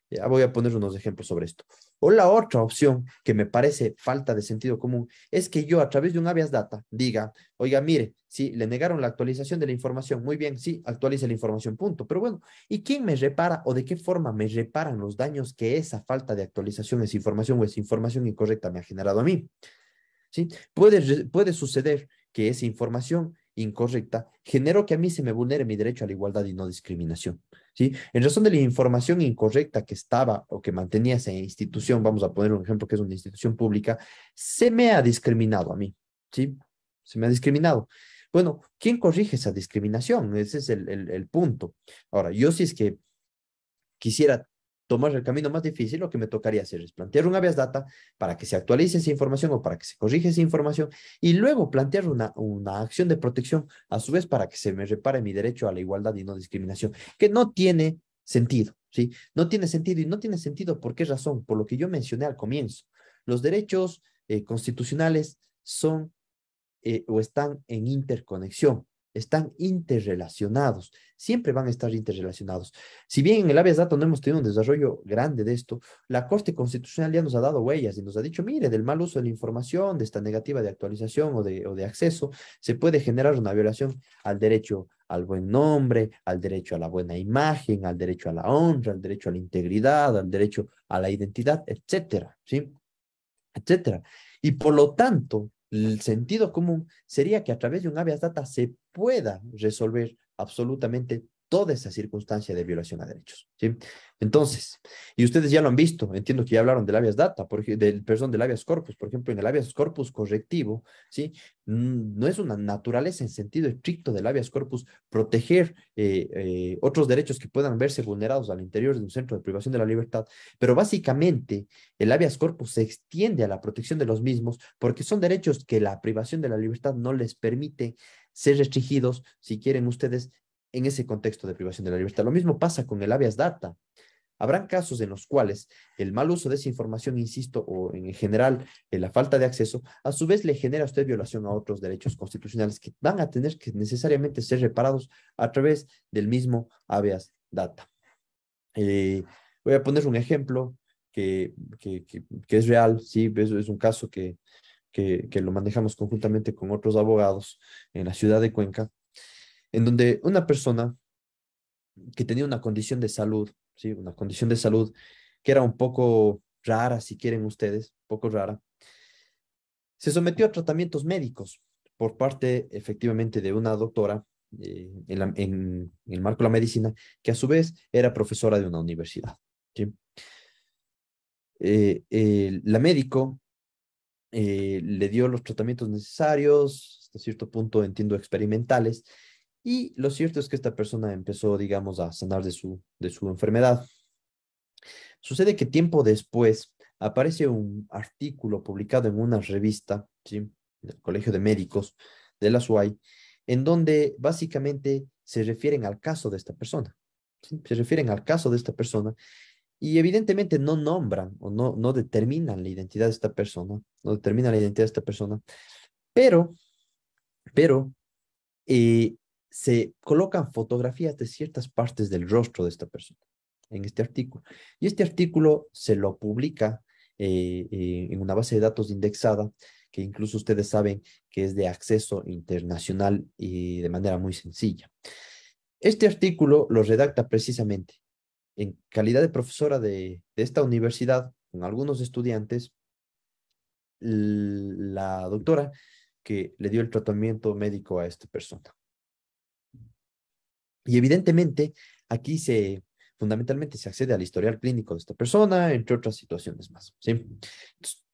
Ya voy a poner unos ejemplos sobre esto. O la otra opción que me parece falta de sentido común es que yo a través de un habeas data diga, oiga, mire, sí, le negaron la actualización de la información, muy bien, sí, actualice la información, punto. Pero bueno, ¿y quién me repara o de qué forma me reparan los daños que esa falta de actualización, esa información o esa información incorrecta me ha generado a mí? ¿Sí? Puede suceder que esa información incorrecta generó que a mí se me vulnere mi derecho a la igualdad y no discriminación, ¿sí? En razón de la información incorrecta que estaba o que mantenía esa institución, vamos a poner un ejemplo que es una institución pública, se me ha discriminado a mí, ¿sí? Se me ha discriminado. Bueno, ¿quién corrige esa discriminación? Ese es el punto. Ahora, yo si es que quisiera tomar el camino más difícil, lo que me tocaría hacer es plantear un habeas data para que se actualice esa información o para que se corrija esa información y luego plantear una acción de protección a su vez para que se me repare mi derecho a la igualdad y no discriminación, que no tiene sentido, ¿sí? No tiene sentido y no tiene sentido ¿por qué razón? Por lo que yo mencioné al comienzo. Los derechos constitucionales son o están en interconexión, están interrelacionados, siempre van a estar interrelacionados. Si bien en el habeas data no hemos tenido un desarrollo grande de esto, la Corte Constitucional ya nos ha dado huellas y nos ha dicho, mire, del mal uso de la información, de esta negativa de actualización o de acceso, se puede generar una violación al derecho al buen nombre, al derecho a la buena imagen, al derecho a la honra, al derecho a la integridad, al derecho a la identidad, etcétera, ¿sí? Etcétera. Y por lo tanto, el sentido común sería que a través de un habeas data se pueda resolver absolutamente toda esa circunstancia de violación a derechos, ¿sí? Entonces, y ustedes ya lo han visto, entiendo que ya hablaron del habeas data, perdón, del habeas corpus, por ejemplo, en el habeas corpus correctivo, ¿sí? No es una naturaleza en sentido estricto del habeas corpus proteger otros derechos que puedan verse vulnerados al interior de un centro de privación de la libertad, pero básicamente el habeas corpus se extiende a la protección de los mismos porque son derechos que la privación de la libertad no les permite ser restringidos, si quieren ustedes, en ese contexto de privación de la libertad. Lo mismo pasa con el habeas data. Habrán casos en los cuales el mal uso de esa información, insisto, o en general la falta de acceso, a su vez le genera a usted violación a otros derechos constitucionales que van a tener que necesariamente ser reparados a través del mismo habeas data. Voy a poner un ejemplo que es real, sí, es un caso que lo manejamos conjuntamente con otros abogados en la ciudad de Cuenca, en donde una persona que tenía una condición de salud, sí, una condición de salud que era un poco rara, si quieren ustedes, un poco rara, se sometió a tratamientos médicos por parte efectivamente de una doctora en el marco de la medicina, que a su vez era profesora de una universidad, ¿sí? La médico le dio los tratamientos necesarios, hasta cierto punto entiendo experimentales, y lo cierto es que esta persona empezó, digamos, a sanar de su enfermedad. Sucede que tiempo después aparece un artículo publicado en una revista, ¿sí? Del Colegio de Médicos de la SUAY, en donde básicamente se refieren al caso de esta persona, ¿sí? Se refieren al caso de esta persona y evidentemente no nombran o no determinan la identidad de esta persona, no determinan la identidad de esta persona, pero, pero eh, se colocan fotografías de ciertas partes del rostro de esta persona en este artículo. Y este artículo se lo publica en una base de datos indexada, que incluso ustedes saben que es de acceso internacional y de manera muy sencilla. Este artículo lo redacta precisamente en calidad de profesora de esta universidad, con algunos estudiantes, la doctora que le dio el tratamiento médico a esta persona. Y evidentemente, aquí fundamentalmente se accede al historial clínico de esta persona, entre otras situaciones más, ¿sí? Entonces,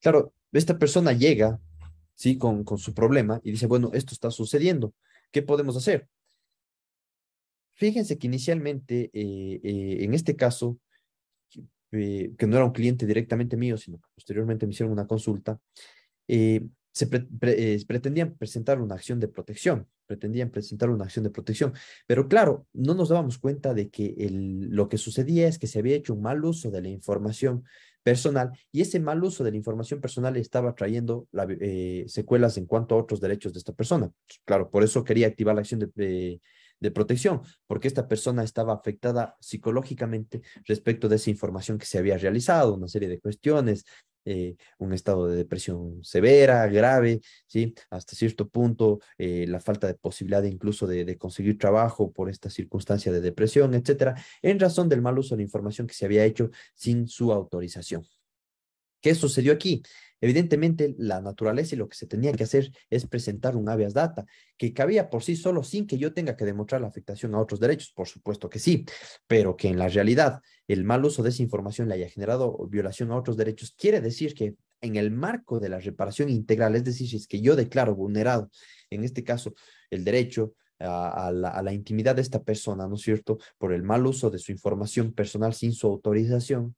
claro, esta persona llega, ¿sí? Con su problema y dice, bueno, esto está sucediendo, ¿qué podemos hacer? Fíjense que inicialmente, en este caso, que no era un cliente directamente mío, sino que posteriormente me hicieron una consulta, pretendían presentar una acción de protección, pero claro, no nos dábamos cuenta de que lo que sucedía es que se había hecho un mal uso de la información personal y ese mal uso de la información personal estaba trayendo secuelas en cuanto a otros derechos de esta persona. Claro, por eso quería activar la acción de protección, porque esta persona estaba afectada psicológicamente respecto de esa información que se había realizado, una serie de cuestiones, un estado de depresión severa, grave, ¿sí? Hasta cierto punto, la falta de posibilidad incluso de conseguir trabajo por esta circunstancia de depresión, etcétera, en razón del mal uso de la información que se había hecho sin su autorización. ¿Qué sucedió aquí? Evidentemente, la naturaleza y lo que se tenía que hacer es presentar un habeas data, que cabía por sí solo sin que yo tenga que demostrar la afectación a otros derechos, por supuesto que sí, pero que en la realidad el mal uso de esa información le haya generado violación a otros derechos, quiere decir que en el marco de la reparación integral, es decir, si es que yo declaro vulnerado, en este caso, el derecho a la intimidad de esta persona, ¿no es cierto?, por el mal uso de su información personal sin su autorización,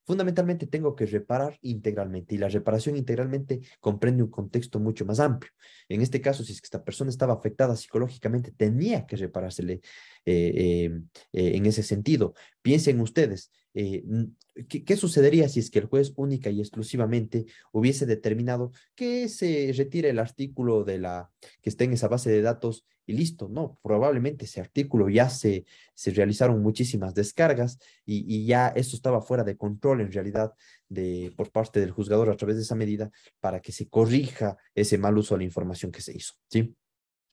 fundamentalmente tengo que reparar integralmente y la reparación integralmente comprende un contexto mucho más amplio. En este caso, si es que esta persona estaba afectada psicológicamente, tenía que reparársele en ese sentido. Piensen ustedes, ¿qué sucedería si es que el juez única y exclusivamente hubiese determinado que se retire el artículo que está en esa base de datos y listo? No, probablemente ese artículo ya se realizaron muchísimas descargas y ya esto estaba fuera de control en realidad por parte del juzgador a través de esa medida para que se corrija ese mal uso de la información que se hizo, ¿sí?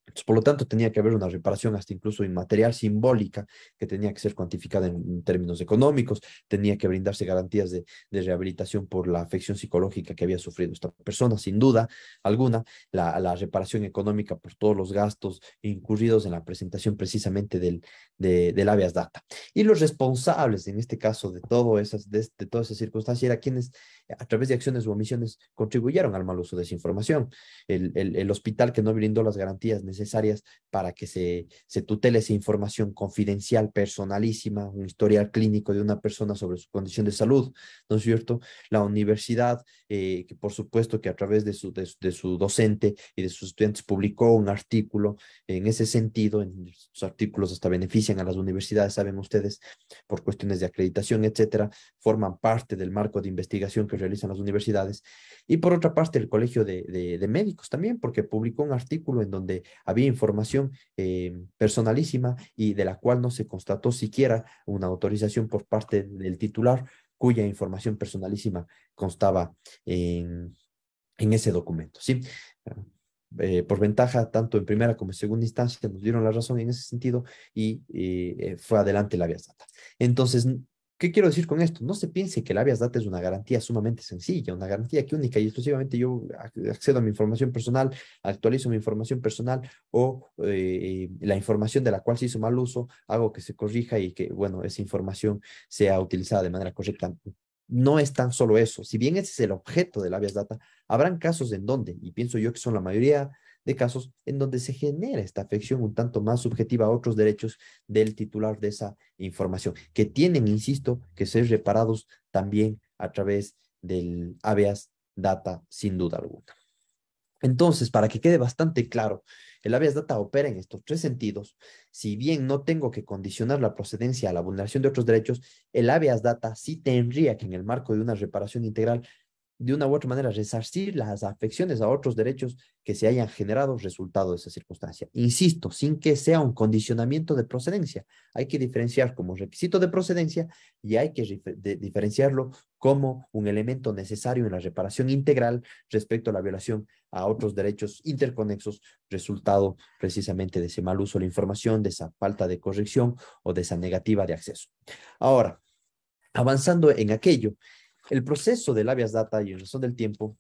Entonces, por lo tanto, tenía que haber una reparación hasta incluso inmaterial, simbólica, que tenía que ser cuantificada en términos económicos, tenía que brindarse garantías de rehabilitación por la afección psicológica que había sufrido esta persona, sin duda alguna, la reparación económica por todos los gastos incurridos en la presentación precisamente del habeas data. Y los responsables, en este caso, de toda esa circunstancia, eran quienes, a través de acciones u omisiones, contribuyeron al mal uso de esa información. El hospital que no brindó las garantías necesarias para que se tutele esa información confidencial, personalísima, un historial clínico de una persona sobre su condición de salud, ¿no es cierto? La universidad, que por supuesto que a través de su docente y de sus estudiantes publicó un artículo en ese sentido, en sus artículos hasta benefician a las universidades, saben ustedes, por cuestiones de acreditación, etcétera, forman parte del marco de investigación que realizan las universidades. Y por otra parte, el Colegio de Médicos también, porque publicó un artículo en donde había información personalísima y de la cual no se constató siquiera una autorización por parte del titular, cuya información personalísima constaba en ese documento, ¿sí? Por ventaja, tanto en primera como en segunda instancia, nos dieron la razón en ese sentido y fue adelante el habeas data. Entonces, ¿qué quiero decir con esto? No se piense que el habeas data es una garantía sumamente sencilla, una garantía que única y exclusivamente yo accedo a mi información personal, actualizo mi información personal o la información de la cual se hizo mal uso, hago que se corrija y que, bueno, esa información sea utilizada de manera correcta. No es tan solo eso. Si bien ese es el objeto del habeas data, habrán casos en donde, y pienso yo que son la mayoría de casos, en donde se genera esta afección un tanto más subjetiva a otros derechos del titular de esa información, que tienen, insisto, que ser reparados también a través del habeas data, sin duda alguna. Entonces, para que quede bastante claro, el habeas data opera en estos tres sentidos. Si bien no tengo que condicionar la procedencia a la vulneración de otros derechos, el habeas data sí tendría que, en el marco de una reparación integral, de una u otra manera, resarcir las afecciones a otros derechos que se hayan generado resultado de esa circunstancia. Insisto, sin que sea un condicionamiento de procedencia. Hay que diferenciar como requisito de procedencia y hay que diferenciarlo como un elemento necesario en la reparación integral respecto a la violación a otros derechos interconexos, resultado precisamente de ese mal uso de la información, de esa falta de corrección o de esa negativa de acceso. Ahora, avanzando en aquello, el proceso del habeas data y en razón del tiempo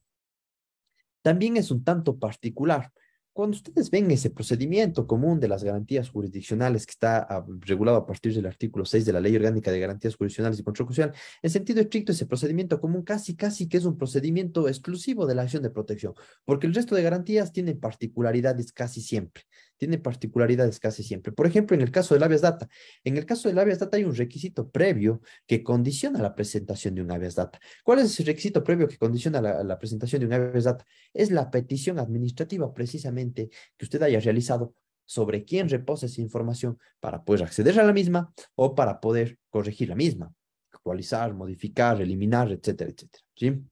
también es un tanto particular. Cuando ustedes ven ese procedimiento común de las garantías jurisdiccionales que está regulado a partir del artículo 6 de la Ley Orgánica de Garantías Jurisdiccionales y Control Constitucional, en sentido estricto ese procedimiento común casi que es un procedimiento exclusivo de la acción de protección, porque el resto de garantías tienen particularidades casi siempre. Tiene particularidades casi siempre. Por ejemplo, en el caso del habeas data. En el caso del habeas data hay un requisito previo que condiciona la presentación de un habeas data. ¿Cuál es ese requisito previo que condiciona la presentación de un habeas data? Es la petición administrativa precisamente que usted haya realizado sobre quién reposa esa información para poder acceder a la misma o para poder corregir la misma, actualizar, modificar, eliminar, etcétera, etcétera. ¿Sí?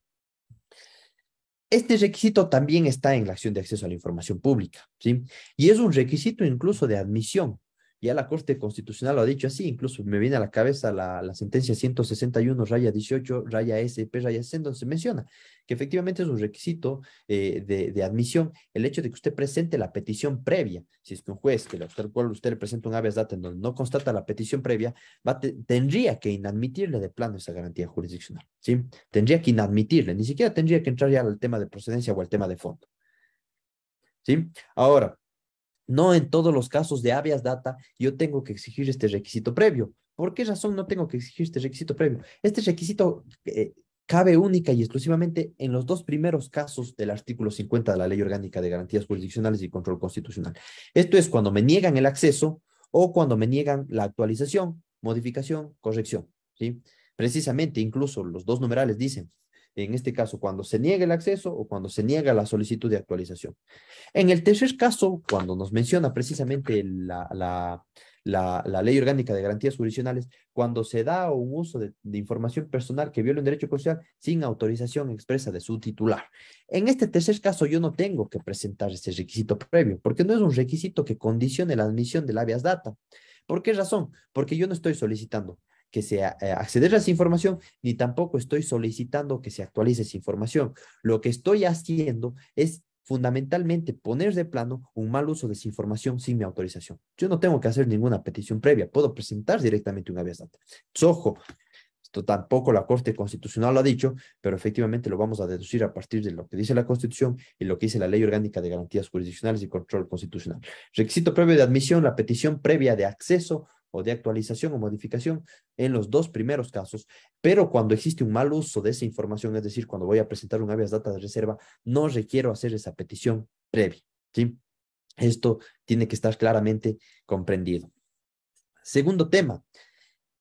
Este requisito también está en la acción de acceso a la información pública, ¿sí? Y es un requisito incluso de admisión. Ya la Corte Constitucional lo ha dicho así, incluso me viene a la cabeza la sentencia 161, raya 18, raya SP, raya C, donde se menciona que efectivamente es un requisito de admisión el hecho de que usted presente la petición previa. Si es que un juez que usted le presenta un habeas data en donde no constata la petición previa, tendría que inadmitirle de plano esa garantía jurisdiccional, ¿sí? Tendría que inadmitirle, ni siquiera tendría que entrar ya al tema de procedencia o al tema de fondo, ¿sí? Ahora, no en todos los casos de habeas data yo tengo que exigir este requisito previo. ¿Por qué razón no tengo que exigir este requisito previo? Este requisito cabe única y exclusivamente en los dos primeros casos del artículo 50 de la Ley Orgánica de Garantías Jurisdiccionales y Control Constitucional. Esto es cuando me niegan el acceso o cuando me niegan la actualización, modificación, corrección, ¿sí? Precisamente, incluso los dos numerales dicen, en este caso, cuando se niega el acceso o cuando se niega la solicitud de actualización. En el tercer caso, cuando nos menciona precisamente la Ley Orgánica de Garantías Jurisdiccionales, cuando se da un uso de información personal que viola un derecho constitucional sin autorización expresa de su titular. En este tercer caso, yo no tengo que presentar ese requisito previo, porque no es un requisito que condicione la admisión del habeas data. ¿Por qué razón? Porque yo no estoy solicitando que se acceder a esa información, ni tampoco estoy solicitando que se actualice esa información. Lo que estoy haciendo es fundamentalmente poner de plano un mal uso de esa información sin mi autorización. Yo no tengo que hacer ninguna petición previa, puedo presentar directamente un habeas data. Entonces, ojo, esto tampoco la Corte Constitucional lo ha dicho, pero efectivamente lo vamos a deducir a partir de lo que dice la Constitución y lo que dice la Ley Orgánica de Garantías Jurisdiccionales y Control Constitucional. Requisito previo de admisión, la petición previa de acceso o de actualización o modificación en los dos primeros casos, pero cuando existe un mal uso de esa información, es decir, cuando voy a presentar un habeas data de reserva, no requiero hacer esa petición previa, ¿sí? Esto tiene que estar claramente comprendido. Segundo tema,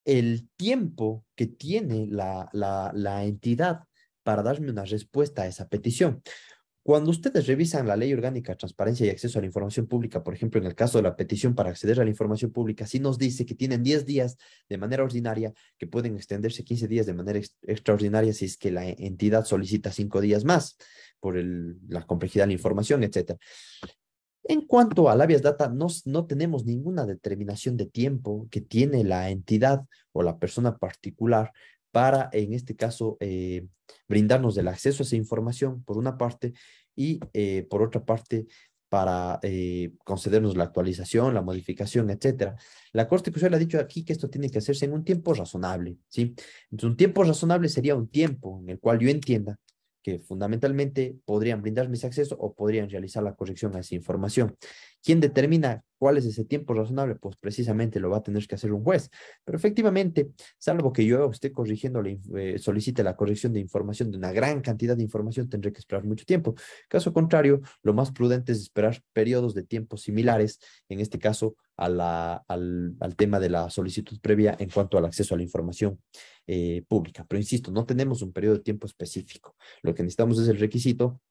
el tiempo que tiene la entidad para darme una respuesta a esa petición. Cuando ustedes revisan la Ley Orgánica de Transparencia y Acceso a la Información Pública, por ejemplo, en el caso de la petición para acceder a la información pública, sí nos dice que tienen 10 días de manera ordinaria, que pueden extenderse 15 días de manera extraordinaria si es que la entidad solicita 5 días más por la complejidad de la información, etcétera. En cuanto a habeas data, no tenemos ninguna determinación de tiempo que tiene la entidad o la persona particular para, en este caso, brindarnos el acceso a esa información, por una parte, y por otra parte, para concedernos la actualización, la modificación, etcétera. La Corte Constitucional ha dicho aquí que esto tiene que hacerse en un tiempo razonable, ¿sí? Entonces, un tiempo razonable sería un tiempo en el cual yo entienda que fundamentalmente podrían brindarme ese acceso o podrían realizar la corrección a esa información. ¿Quién determina cuál es ese tiempo razonable? Pues precisamente lo va a tener que hacer un juez. Pero efectivamente, salvo que yo esté corrigiendo, solicite la corrección de información de una gran cantidad de información, tendré que esperar mucho tiempo. Caso contrario, lo más prudente es esperar periodos de tiempo similares, en este caso al tema de la solicitud previa en cuanto al acceso a la información pública. Pero insisto, no tenemos un periodo de tiempo específico. Lo que necesitamos es el requisito,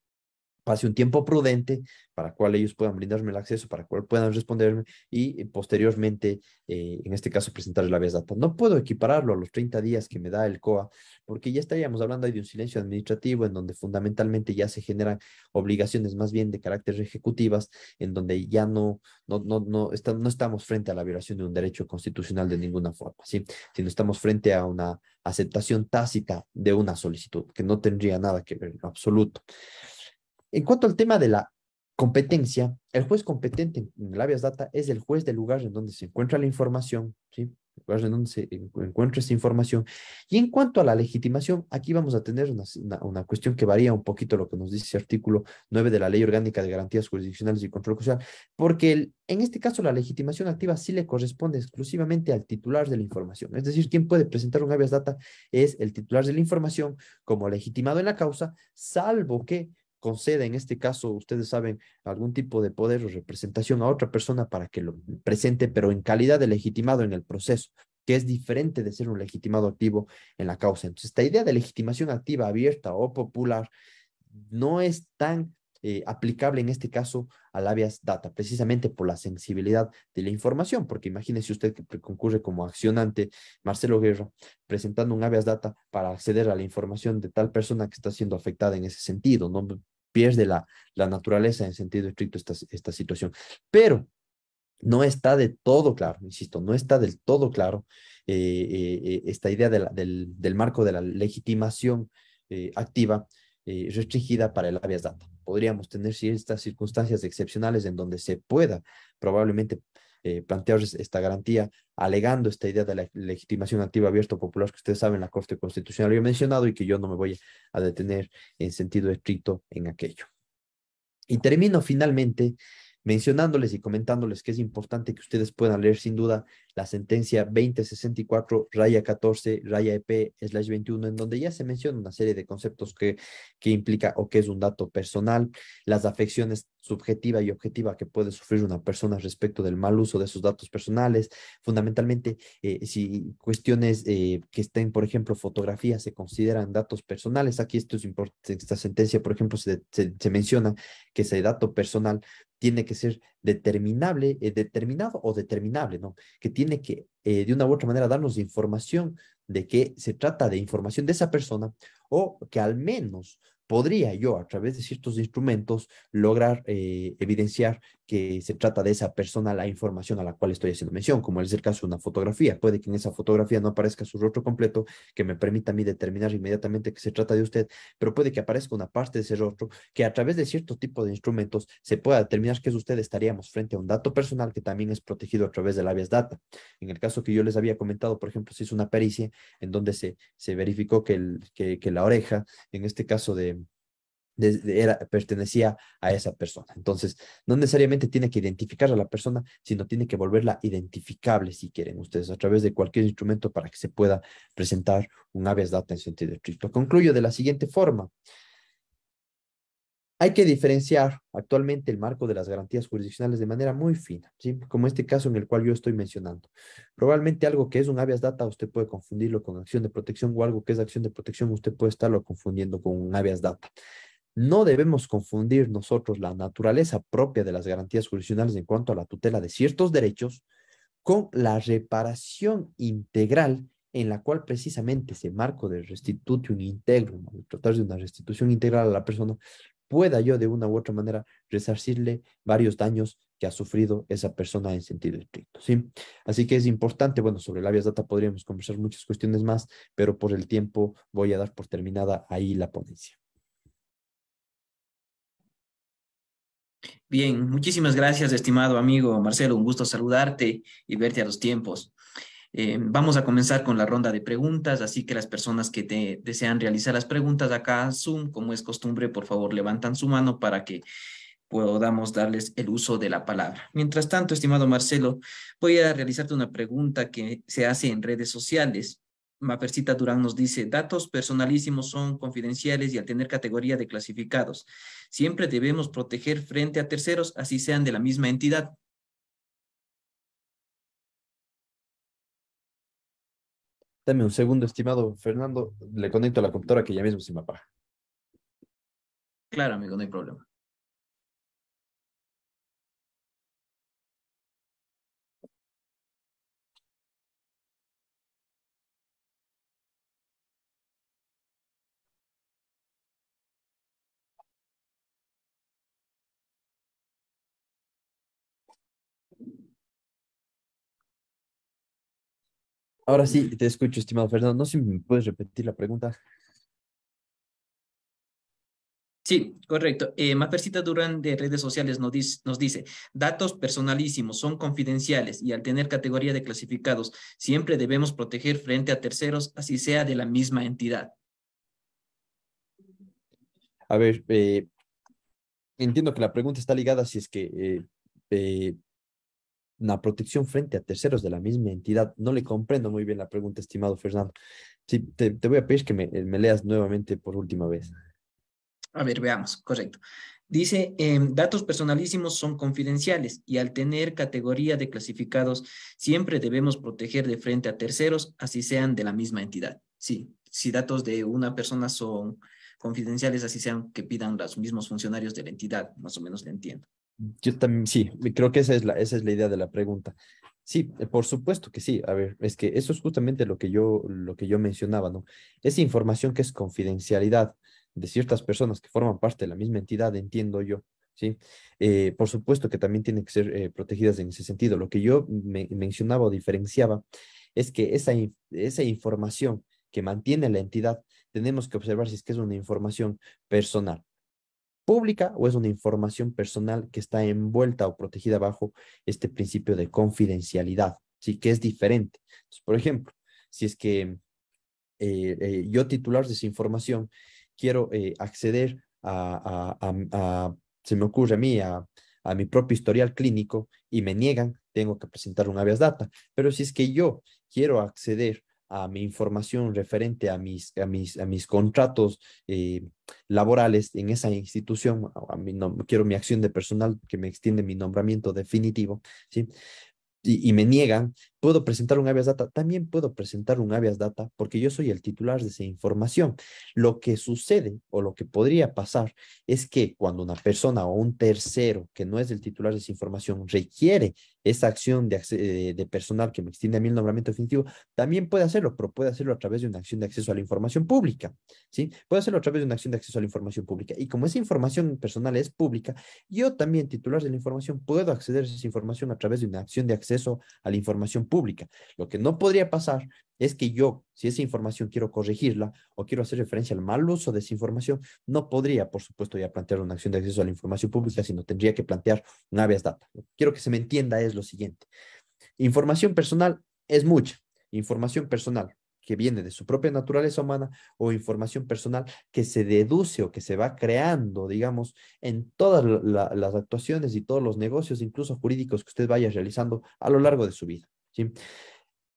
pase un tiempo prudente para cual ellos puedan brindarme el acceso, para cual puedan responderme y posteriormente, en este caso, presentar la habeas data. No puedo equipararlo a los 30 días que me da el COA, porque ya estaríamos hablando ahí de un silencio administrativo en donde fundamentalmente ya se generan obligaciones más bien de carácter ejecutivas, en donde ya no estamos frente a la violación de un derecho constitucional de ninguna forma, ¿sí? Sino estamos frente a una aceptación tácita de una solicitud que no tendría nada que ver en lo absoluto. En cuanto al tema de la competencia, el juez competente en el habeas data es el juez del lugar en donde se encuentra la información, ¿sí? El lugar en donde se encuentra esa información. Y en cuanto a la legitimación, aquí vamos a tener una cuestión que varía un poquito lo que nos dice el artículo 9 de la Ley Orgánica de Garantías Jurisdiccionales y Control Constitucional, porque en este caso la legitimación activa sí le corresponde exclusivamente al titular de la información. Es decir, quien puede presentar un habeas data es el titular de la información como legitimado en la causa, salvo que conceda, en este caso, ustedes saben, algún tipo de poder o representación a otra persona para que lo presente, pero en calidad de legitimado en el proceso, que es diferente de ser un legitimado activo en la causa. Entonces, esta idea de legitimación activa, abierta o popular no es tan aplicable en este caso al habeas data, precisamente por la sensibilidad de la información, porque imagínese usted que concurre como accionante Marcelo Guerra presentando un habeas data para acceder a la información de tal persona que está siendo afectada en ese sentido, ¿no? Pierde la naturaleza en sentido estricto esta situación. Pero no está de todo claro, insisto, no está del todo claro esta idea del marco de la legitimación activa restringida para el habeas data. Podríamos tener ciertas circunstancias excepcionales en donde se pueda probablemente plantear esta garantía, alegando esta idea de la legitimación activa abierta popular que ustedes saben, la Corte Constitucional había mencionado y que yo no me voy a detener en sentido estricto en aquello. Y termino finalmente mencionándoles y comentándoles que es importante que ustedes puedan leer sin duda la sentencia 2064, raya 14, raya EP/21, en donde ya se menciona una serie de conceptos que implica o que es un dato personal, las afecciones subjetiva y objetiva que puede sufrir una persona respecto del mal uso de sus datos personales, fundamentalmente si cuestiones que estén, por ejemplo, fotografías se consideran datos personales. Aquí esto es importante, esta sentencia, por ejemplo, se menciona que ese dato personal tiene que ser determinado o determinable, ¿no? Que tiene que, de una u otra manera, darnos información de que se trata de información de esa persona o que al menos podría yo, a través de ciertos instrumentos, lograr evidenciar que se trata de esa persona la información a la cual estoy haciendo mención, como es el caso de una fotografía. Puede que en esa fotografía no aparezca su rostro completo, que me permita a mí determinar inmediatamente que se trata de usted, pero puede que aparezca una parte de ese rostro que a través de cierto tipo de instrumentos se pueda determinar que es usted. Estaríamos frente a un dato personal que también es protegido a través del habeas data. En el caso que yo les había comentado, por ejemplo, se hizo una pericia en donde se verificó que la oreja, en este caso pertenecía a esa persona. Entonces, no necesariamente tiene que identificar a la persona, sino tiene que volverla identificable, si quieren ustedes, a través de cualquier instrumento para que se pueda presentar un habeas data en sentido estricto. Concluyo de la siguiente forma. Hay que diferenciar actualmente el marco de las garantías jurisdiccionales de manera muy fina, ¿sí? Como este caso en el cual yo estoy mencionando. Probablemente algo que es un habeas data usted puede confundirlo con acción de protección, o algo que es acción de protección usted puede estarlo confundiendo con un habeas data. No debemos confundir nosotros la naturaleza propia de las garantías jurisdiccionales en cuanto a la tutela de ciertos derechos con la reparación integral en la cual precisamente ese marco de restitution integrum, de tratar de una restitución integral a la persona, pueda yo de una u otra manera resarcirle varios daños que ha sufrido esa persona en sentido estricto, ¿sí? Así que es importante, bueno, sobre el habeas data podríamos conversar muchas cuestiones más, pero por el tiempo voy a dar por terminada ahí la ponencia. Bien, muchísimas gracias, estimado amigo Marcelo. Un gusto saludarte y verte a los tiempos. Vamos a comenzar con la ronda de preguntas, así que las personas que te desean realizar las preguntas acá Zoom, como es costumbre, por favor levantan su mano para que podamos darles el uso de la palabra. Mientras tanto, estimado Marcelo, voy a realizarte una pregunta que se hace en redes sociales. Mapercita Durán nos dice, datos personalísimos son confidenciales y al tener categoría de clasificados, siempre debemos proteger frente a terceros, así sean de la misma entidad. Dame un segundo, estimado Fernando, le conecto a la computadora que ya mismo se me apaga. Claro, amigo, no hay problema. Ahora sí, te escucho, estimado Fernando. No sé si me puedes repetir la pregunta. Sí, correcto. Mafercita Durán de redes sociales nos dice, datos personalísimos son confidenciales y al tener categoría de clasificados, siempre debemos proteger frente a terceros, así sea de la misma entidad. A ver, entiendo que la pregunta está ligada si es que eh, la protección frente a terceros de la misma entidad. No le comprendo muy bien la pregunta, estimado Fernando. Sí, te voy a pedir que me leas nuevamente por última vez. A ver, veamos, correcto. Dice, datos personalísimos son confidenciales y al tener categoría de clasificados, siempre debemos proteger de frente a terceros, así sean de la misma entidad. Sí, si datos de una persona son confidenciales, así sean que pidan los mismos funcionarios de la entidad, más o menos le entiendo. Yo también, sí, creo que esa es la idea de la pregunta. Sí, por supuesto que sí. A ver, es que eso es justamente lo que yo mencionaba, ¿no? Esa información que es confidencialidad de ciertas personas que forman parte de la misma entidad, entiendo yo, ¿sí? Por supuesto que también tienen que ser protegidas en ese sentido. Lo que yo mencionaba o diferenciaba es que esa información que mantiene la entidad, tenemos que observar si es que es una información personal pública o es una información personal que está envuelta o protegida bajo este principio de confidencialidad, ¿sí? Que es diferente. Entonces, por ejemplo, si es que yo titular de esa información quiero acceder se me ocurre a mí, a mi propio historial clínico y me niegan, tengo que presentar un habeas data. Pero si es que yo quiero acceder a mi información referente a mis contratos laborales en esa institución, quiero mi acción de personal que me extiende mi nombramiento definitivo, ¿sí? Y me niegan, puedo presentar un habeas data, también puedo presentar un habeas data porque yo soy el titular de esa información. Lo que sucede o lo que podría pasar es que cuando una persona o un tercero que no es el titular de esa información requiere esa acción de personal que me extiende a mí el nombramiento definitivo, también puede hacerlo, pero puede hacerlo a través de una acción de acceso a la información pública, ¿sí? Puede hacerlo a través de una acción de acceso a la información pública. Y como esa información personal es pública, yo también, titular de la información, puedo acceder a esa información a través de una acción de acceso a la información pública. Lo que no podría pasar es que yo, si esa información quiero corregirla o quiero hacer referencia al mal uso de esa información, no podría, por supuesto, ya plantear una acción de acceso a la información pública, sino tendría que plantear un habeas data. Lo que quiero que se me entienda es lo siguiente. Información personal es mucha. Información personal que viene de su propia naturaleza humana o información personal que se deduce o que se va creando, digamos, en todas las actuaciones y todos los negocios, incluso jurídicos que usted vaya realizando a lo largo de su vida, ¿sí?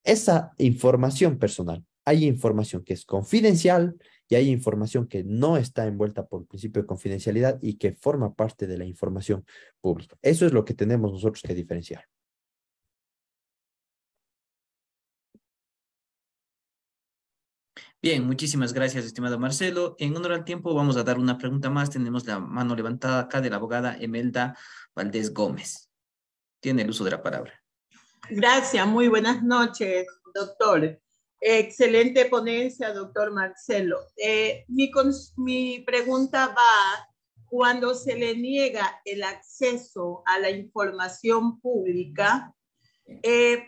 Esa información personal, hay información que es confidencial y hay información que no está envuelta por el principio de confidencialidad y que forma parte de la información pública. Eso es lo que tenemos nosotros que diferenciar. Bien, muchísimas gracias, estimado Marcelo. En honor al tiempo, vamos a dar una pregunta más. Tenemos la mano levantada acá de la abogada Emelda Valdés Gómez. Tiene el uso de la palabra. Gracias, muy buenas noches, doctor. Excelente ponencia, doctor Marcelo. Mi pregunta va cuando se le niega el acceso a la información pública.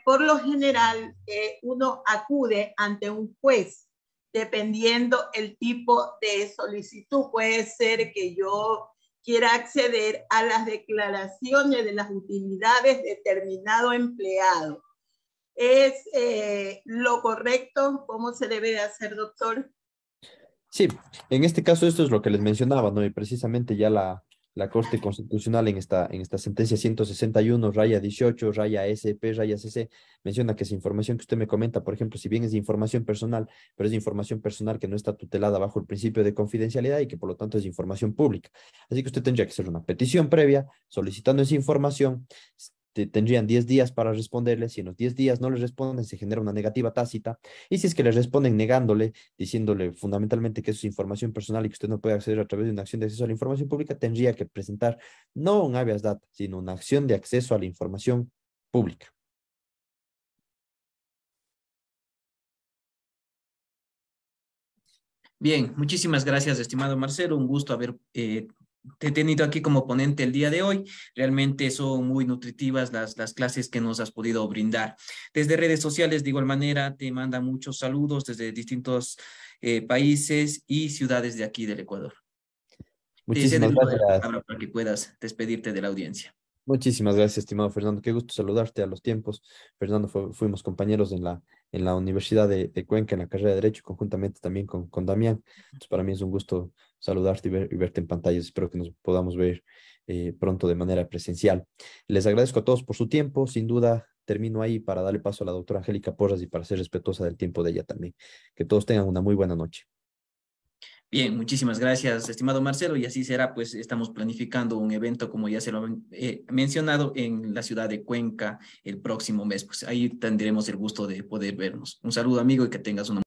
Por lo general, uno acude ante un juez dependiendo el tipo de solicitud. Puede ser que yo quiera acceder a las declaraciones de las utilidades de determinado empleado. ¿Es lo correcto? ¿Cómo se debe de hacer, doctor? Sí, en este caso esto es lo que les mencionaba, ¿no? Y precisamente ya la Corte Constitucional en esta sentencia 161, raya 18, raya SP, raya CC, menciona que esa información que usted me comenta, por ejemplo, si bien es de información personal, pero es de información personal que no está tutelada bajo el principio de confidencialidad y que por lo tanto es información pública. Así que usted tendría que hacer una petición previa solicitando esa información. Tendrían 10 días para responderle. Si en los 10 días no les responden, se genera una negativa tácita. Y si es que les responden negándole, diciéndole fundamentalmente que eso es información personal y que usted no puede acceder a través de una acción de acceso a la información pública, tendría que presentar no un habeas data, sino una acción de acceso a la información pública. Bien, muchísimas gracias, estimado Marcelo. Un gusto haber te he tenido aquí como ponente el día de hoy. Realmente son muy nutritivas las clases que nos has podido brindar. Desde redes sociales, de igual manera, te mandan muchos saludos desde distintos países y ciudades de aquí del Ecuador. Te cedo Muchísimas el uso de la gracias. palabra para que puedas despedirte de la audiencia. Muchísimas gracias, estimado Fernando. Qué gusto saludarte a los tiempos. Fernando, fuimos compañeros en la Universidad de Cuenca, en la carrera de Derecho, conjuntamente también con Damián. Entonces, para mí es un gusto saludarte y verte en pantalla. Espero que nos podamos ver pronto de manera presencial. Les agradezco a todos por su tiempo. Sin duda, termino ahí para darle paso a la doctora Angélica Porras y para ser respetuosa del tiempo de ella también. Que todos tengan una muy buena noche. Bien, muchísimas gracias, estimado Marcelo, y así será, pues estamos planificando un evento, como ya se lo he mencionado, en la ciudad de Cuenca el próximo mes, pues ahí tendremos el gusto de poder vernos. Un saludo, amigo, y que tengas una